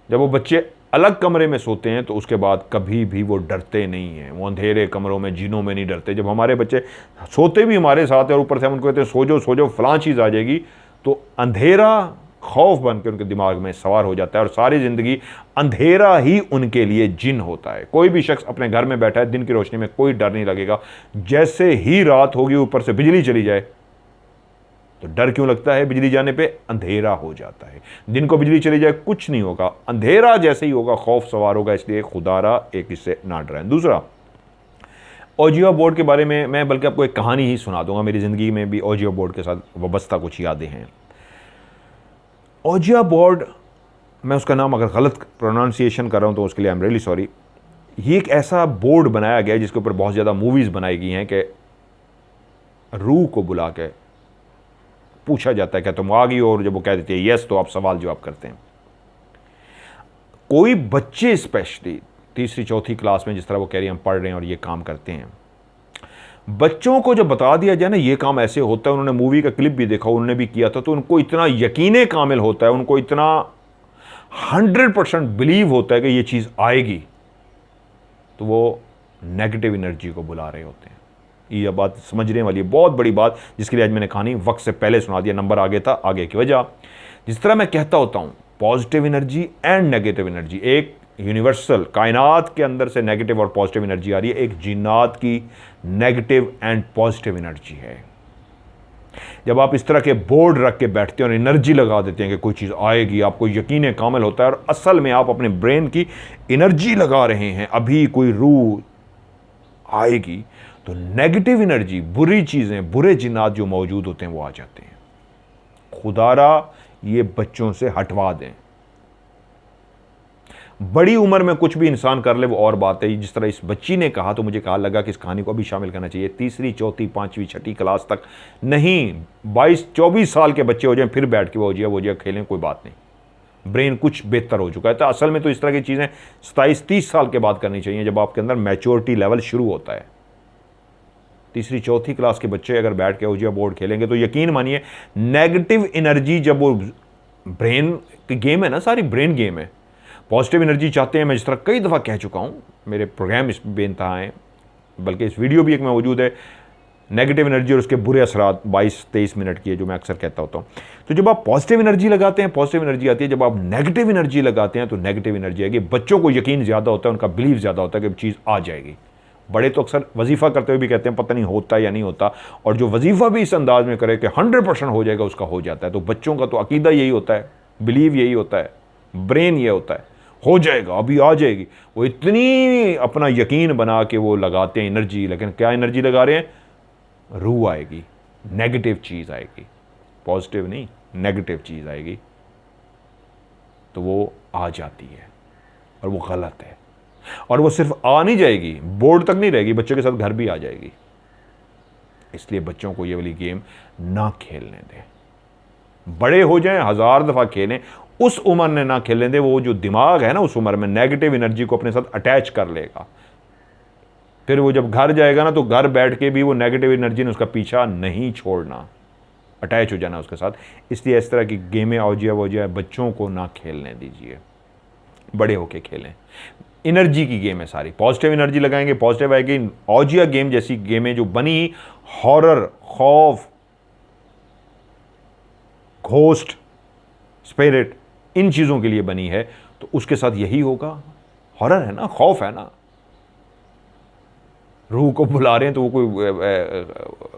जब वो बच्चे अलग कमरे में सोते हैं तो उसके बाद कभी भी वो डरते नहीं हैं। वो अंधेरे कमरों में, जिनों में नहीं डरते। जब हमारे बच्चे सोते भी हमारे साथ है और ऊपर से हम उनको कहते हैं सो जाओ फलां चीज़ आ जाएगी, तो अंधेरा खौफ बन के उनके दिमाग में सवार हो जाता है और सारी ज़िंदगी अंधेरा ही उनके लिए जिन होता है। कोई भी शख्स अपने घर में बैठा है, दिन की रोशनी में कोई डर नहीं लगेगा। जैसे ही रात होगी, ऊपर से बिजली चली जाए तो डर क्यों लगता है? बिजली जाने पे अंधेरा हो जाता है। दिन को बिजली चली जाए कुछ नहीं होगा, अंधेरा जैसे ही होगा खौफ सवार होगा। इसलिए खुदारा एक इससे ना डराएं। दूसरा, ओजिया बोर्ड के बारे में मैं बल्कि आपको एक कहानी ही सुना दूंगा। मेरी ज़िंदगी में भी ओजिया बोर्ड के साथ वाबस्ता कुछ यादें हैं। ओजिया बोर्ड, मैं उसका नाम अगर गलत प्रोनाउंसिएशन कर रहा हूँ तो उसके लिए आई एम रियली सॉरी। ये एक ऐसा बोर्ड बनाया गया है जिसके ऊपर बहुत ज़्यादा मूवीज़ बनाई गई हैं कि रूह को बुला के पूछा जाता है क्या तुम आ गई हो, और जब वो कह देती है यस तो आप सवाल जवाब करते हैं। कोई बच्चे स्पेशली तीसरी चौथी क्लास में, जिस तरह वो कह रही हैं हम पढ़ रहे हैं और ये काम करते हैं, बच्चों को जब बता दिया जाए ना ये काम ऐसे होता है, उन्होंने मूवी का क्लिप भी देखा, उन्होंने भी किया था, तो उनको इतना यकीने कामिल होता है, उनको इतना 100% बिलीव होता है कि ये चीज़ आएगी, तो वो नेगेटिव एनर्जी को बुला रहे होते हैं। ये बात समझने वाली है, बहुत बड़ी बात, जिसके लिए आज मैंने कहानी वक्त से पहले सुना दिया, नंबर आगे था, आगे की वजह। जिस तरह मैं कहता होता हूँ positive energy and negative energy, एक यूनिवर्सल कायनात के अंदर से नेगेटिव और पॉजिटिव एनर्जी आ रही है, एक जिन्नात की नेगेटिव एंड पॉजिटिव एनर्जी है। जब आप इस तरह के बोर्ड रख के बैठते हैं और एनर्जी लगा देते हैं कि कोई चीज़ आएगी, आपको यकीन कामिल होता है और असल में आप अपने ब्रेन की एनर्जी लगा रहे हैं, अभी कोई रूह आएगी, तो नेगेटिव एनर्जी, बुरी चीज़ें, बुरे जिन्नात जो मौजूद होते हैं वो आ जाते हैं। खुदारा ये बच्चों से हटवा दें। बड़ी उम्र में कुछ भी इंसान कर ले वो और बात है। जिस तरह इस बच्ची ने कहा तो मुझे कहा लगा कि इस कहानी को अभी शामिल करना चाहिए। तीसरी, चौथी, पांचवी, छठी क्लास तक नहीं, 22-24 साल के बच्चे हो जाएं फिर बैठ के वो हो जाए खेलें, कोई बात नहीं, ब्रेन कुछ बेहतर हो चुका है। तो असल में तो इस तरह की चीज़ें 27-30 साल के बाद करनी चाहिए, जब आपके अंदर मैच्योरिटी लेवल शुरू होता है। तीसरी, चौथी क्लास के बच्चे अगर बैठ के ओजिया बोर्ड खेलेंगे तो यकीन मानिए नेगेटिव एनर्जी, जब वो ब्रेन की गेम है ना, सारी ब्रेन गेम है। पॉजिटिव एनर्जी चाहते हैं, मैं जिस तरह कई दफ़ा कह चुका हूँ, मेरे प्रोग्राम इस बेनतहा हैं, बल्कि इस वीडियो भी एक में मौजूद है, नेगेटिव एनर्जी और उसके बुरे असरात 22-23 मिनट की है, जो मैं अक्सर कहता होता हूँ। तो जब आप पॉजिटिव एनर्जी लगाते हैं पॉजिटिव एनर्जी आती है, जब आप नेगेटिव एनर्जी लगाते हैं तो नेगेटिव एनर्जी आएगी। बच्चों को यकीन ज़्यादा होता है, उनका बिलीव ज़्यादा होता है कि चीज़ आ जाएगी। बड़े तो अक्सर वजीफ़ा करते हुए भी कहते हैं पता नहीं होता या नहीं होता, और जो वजीफ़ा भी इस अंदाज में करे कि 100% हो जाएगा, उसका हो जाता है। तो बच्चों का तो अकीदा यही होता है, बिलीव यही होता है, ब्रेन ये होता है, हो जाएगा, अभी आ जाएगी। वो इतनी अपना यकीन बना के वो लगाते हैं एनर्जी, लेकिन क्या एनर्जी लगा रहे हैं? रूह आएगी, नेगेटिव चीज़ आएगी, पॉजिटिव नहीं, नेगेटिव चीज़ आएगी, तो वो आ जाती है और वो गलत है। और वो सिर्फ आ नहीं जाएगी, बोर्ड तक नहीं रहेगी, बच्चों के साथ घर भी आ जाएगी। इसलिए बच्चों को ये वाली गेम ना खेलने दें। बड़े हो जाएं 1000 दफ़ा खेलें, उस उम्र में ना खेलने दें। वो जो दिमाग है ना उस उम्र में नेगेटिव एनर्जी को अपने साथ अटैच कर लेगा। फिर वो जब घर जाएगा ना तो घर बैठ के भी वो नेगेटिव एनर्जी ने उसका पीछा नहीं छोड़ना, अटैच हो जाना उसके साथ। इसलिए इस तरह की गेमें औजिया बच्चों को ना खेलने दीजिए, बड़े होके खेलें। एनर्जी की गेम है सारी, पॉजिटिव एनर्जी लगाएंगे पॉजिटिव आएगी। औजिया गेम जैसी गेमें जो बनी, हॉरर, खौफ, घोस्ट, स्पिरिट, इन चीज़ों के लिए बनी है, तो उसके साथ यही होगा। हॉरर है ना, खौफ है ना, रूह को बुला रहे हैं, तो वो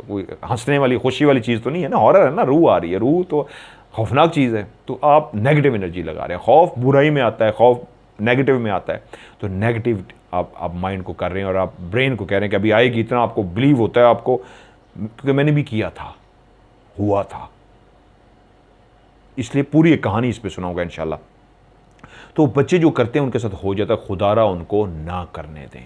कोई हंसने वाली, खुशी वाली चीज़ तो नहीं है ना। हॉरर है ना, रूह आ रही है, रूह तो खौफनाक चीज़ है। तो आप नेगेटिव एनर्जी लगा रहे हैं। खौफ बुराई में आता है, खौफ नेगेटिव में आता है, तो नेगेटिव आप माइंड को कर रहे हैं और आप ब्रेन को कह रहे हैं कि अभी आएगी। इतना आपको बिलीव होता है आपको, क्योंकि मैंने भी किया था, हुआ था, इसलिए पूरी एक कहानी इस पर सुनाऊंगा इंशाल्लाह। तो बच्चे जो करते हैं उनके साथ हो जाता है, खुदारा उनको ना करने दें।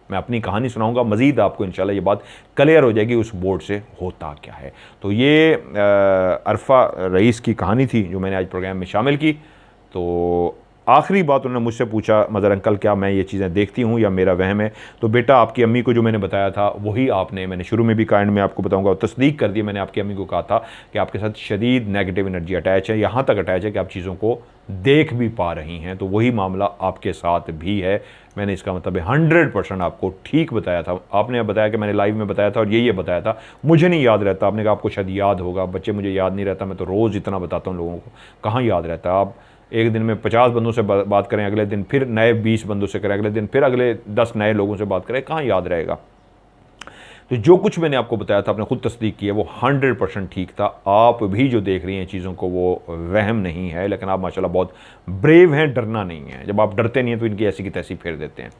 मैं अपनी कहानी सुनाऊंगा, मज़ीद आपको इंशाल्लाह ये बात क्लियर हो जाएगी उस बोर्ड से होता क्या है। तो ये अरफा रईस की कहानी थी जो मैंने आज प्रोग्राम में शामिल की। तो आखिरी बात उन्होंने मुझसे पूछा, मदर अंकल क्या मैं ये चीज़ें देखती हूँ या मेरा वहम है? तो बेटा आपकी अम्मी को जो मैंने बताया था वही आपने, मैंने शुरू में भी काइंड में आपको बताऊंगा, तस्दीक कर दी। मैंने आपकी अम्मी को कहा था कि आपके साथ शदीद नेगेटिव एनर्जी अटैच है, यहाँ तक अटैच है कि आप चीज़ों को देख भी पा रही हैं। तो वही मामला आपके साथ भी है। मैंने इसका मतलब 100% आपको ठीक बताया था। आपने बताया कि मैंने लाइव में बताया था और ये बताया था, मुझे नहीं याद रहता। आपने कहा आपको शायद याद होगा। बच्चे मुझे याद नहीं रहता, मैं तो रोज़ इतना बताता हूँ लोगों को, कहाँ याद रहता है। आप एक दिन में 50 बंदों से बात करें, अगले दिन फिर नए 20 बंदों से करें, अगले दिन फिर अगले 10 नए लोगों से बात करें, कहाँ याद रहेगा। तो जो कुछ मैंने आपको बताया था, आपने खुद तस्दीक की है, वो 100% ठीक था। आप भी जो देख रही हैं चीज़ों को, वो वहम नहीं है, लेकिन आप माशाल्लाह बहुत ब्रेव हैं, डरना नहीं है। जब आप डरते नहीं हैं तो इनकी ऐसी की तैसी फेर देते हैं।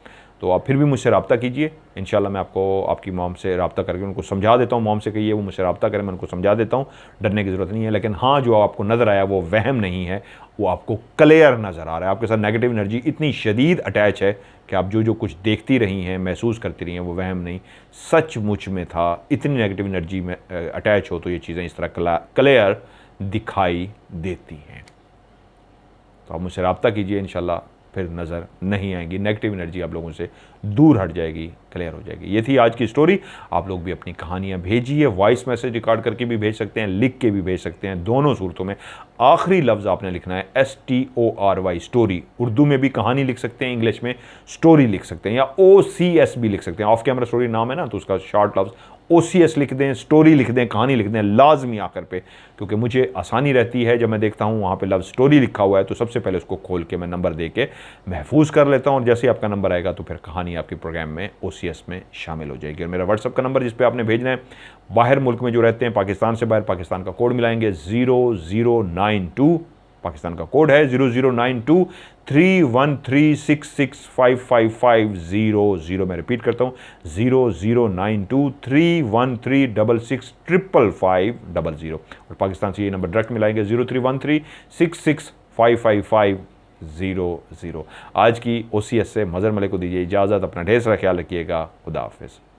तो आप फिर भी मुझसे रब्ता कीजिए, इंशाल्लाह मैं आपको आपकी मॉम से रब्ता करके उनको समझा देता हूँ। मॉम से कहिए वो मुझसे रब्ता करें, मैं उनको समझा देता हूँ, डरने की ज़रूरत नहीं है। लेकिन हाँ, जो आपको नज़र आया वो वहम नहीं है, वो आपको क्लियर नज़र आ रहा है। आपके साथ नेगेटिव एनर्जी इतनी शदीद अटैच है कि आप जो कुछ देखती रही हैं, महसूस करती रही हैं, वो वहम नहीं, सचमुच में था। इतनी नेगेटिव एनर्जी में अटैच हो तो ये चीज़ें इस तरह क्लियर दिखाई देती हैं। तो आप मुझसे रब्ता कीजिए, इंशाल्लाह फिर नज़र नहीं आएंगी, नेगेटिव एनर्जी आप लोगों से दूर हट जाएगी। क्लियर हो जाएगी। ये थी आज की स्टोरी। आप लोग भी अपनी कहानियाँ भेजिए, वॉइस मैसेज रिकॉर्ड करके भी भेज सकते हैं, लिख के भी भेज सकते हैं। दोनों सूरतों में आखिरी लफ्ज़ आपने लिखना है STORY, स्टोरी। उर्दू में भी कहानी लिख सकते हैं, इंग्लिश में स्टोरी लिख सकते हैं, या OCS भी लिख सकते हैं। ऑफ कैमरा स्टोरी नाम है ना, तो उसका शॉर्ट लफ्ज़ OCS लिख दें, स्टोरी लिख दें, कहानी लिख दें लाजमी आखिर पे, क्योंकि मुझे आसानी रहती है जब मैं देखता हूँ वहाँ पे लफ्ज़ स्टोरी लिखा हुआ है तो सबसे पहले उसको खोल के मैं नंबर दे के महफूज कर लेता हूँ, और जैसे ही आपका नंबर आएगा तो फिर कहानी आपके प्रोग्राम में OCS में शामिल हो जाएगी। और मेरा व्हाट्सअप का नंबर जिस पे आपने भेजना है, बाहर मुल्क में जो रहते हैं, पाकिस्तान से बाहर, पाकिस्तान का कोड मिलाएंगे 0092, पाकिस्तान का कोड है 0092 313665550। मैं रिपीट करता हूँ 0092 313665550। और पाकिस्तान से ये नंबर डायरेक्ट मिलाएंगे 0313665550। आज की OCS से मज़हर मलिक को दीजिए इजाज़त। अपना ढेर सारा ख्याल रखिएगा। खुदा हाफिज़।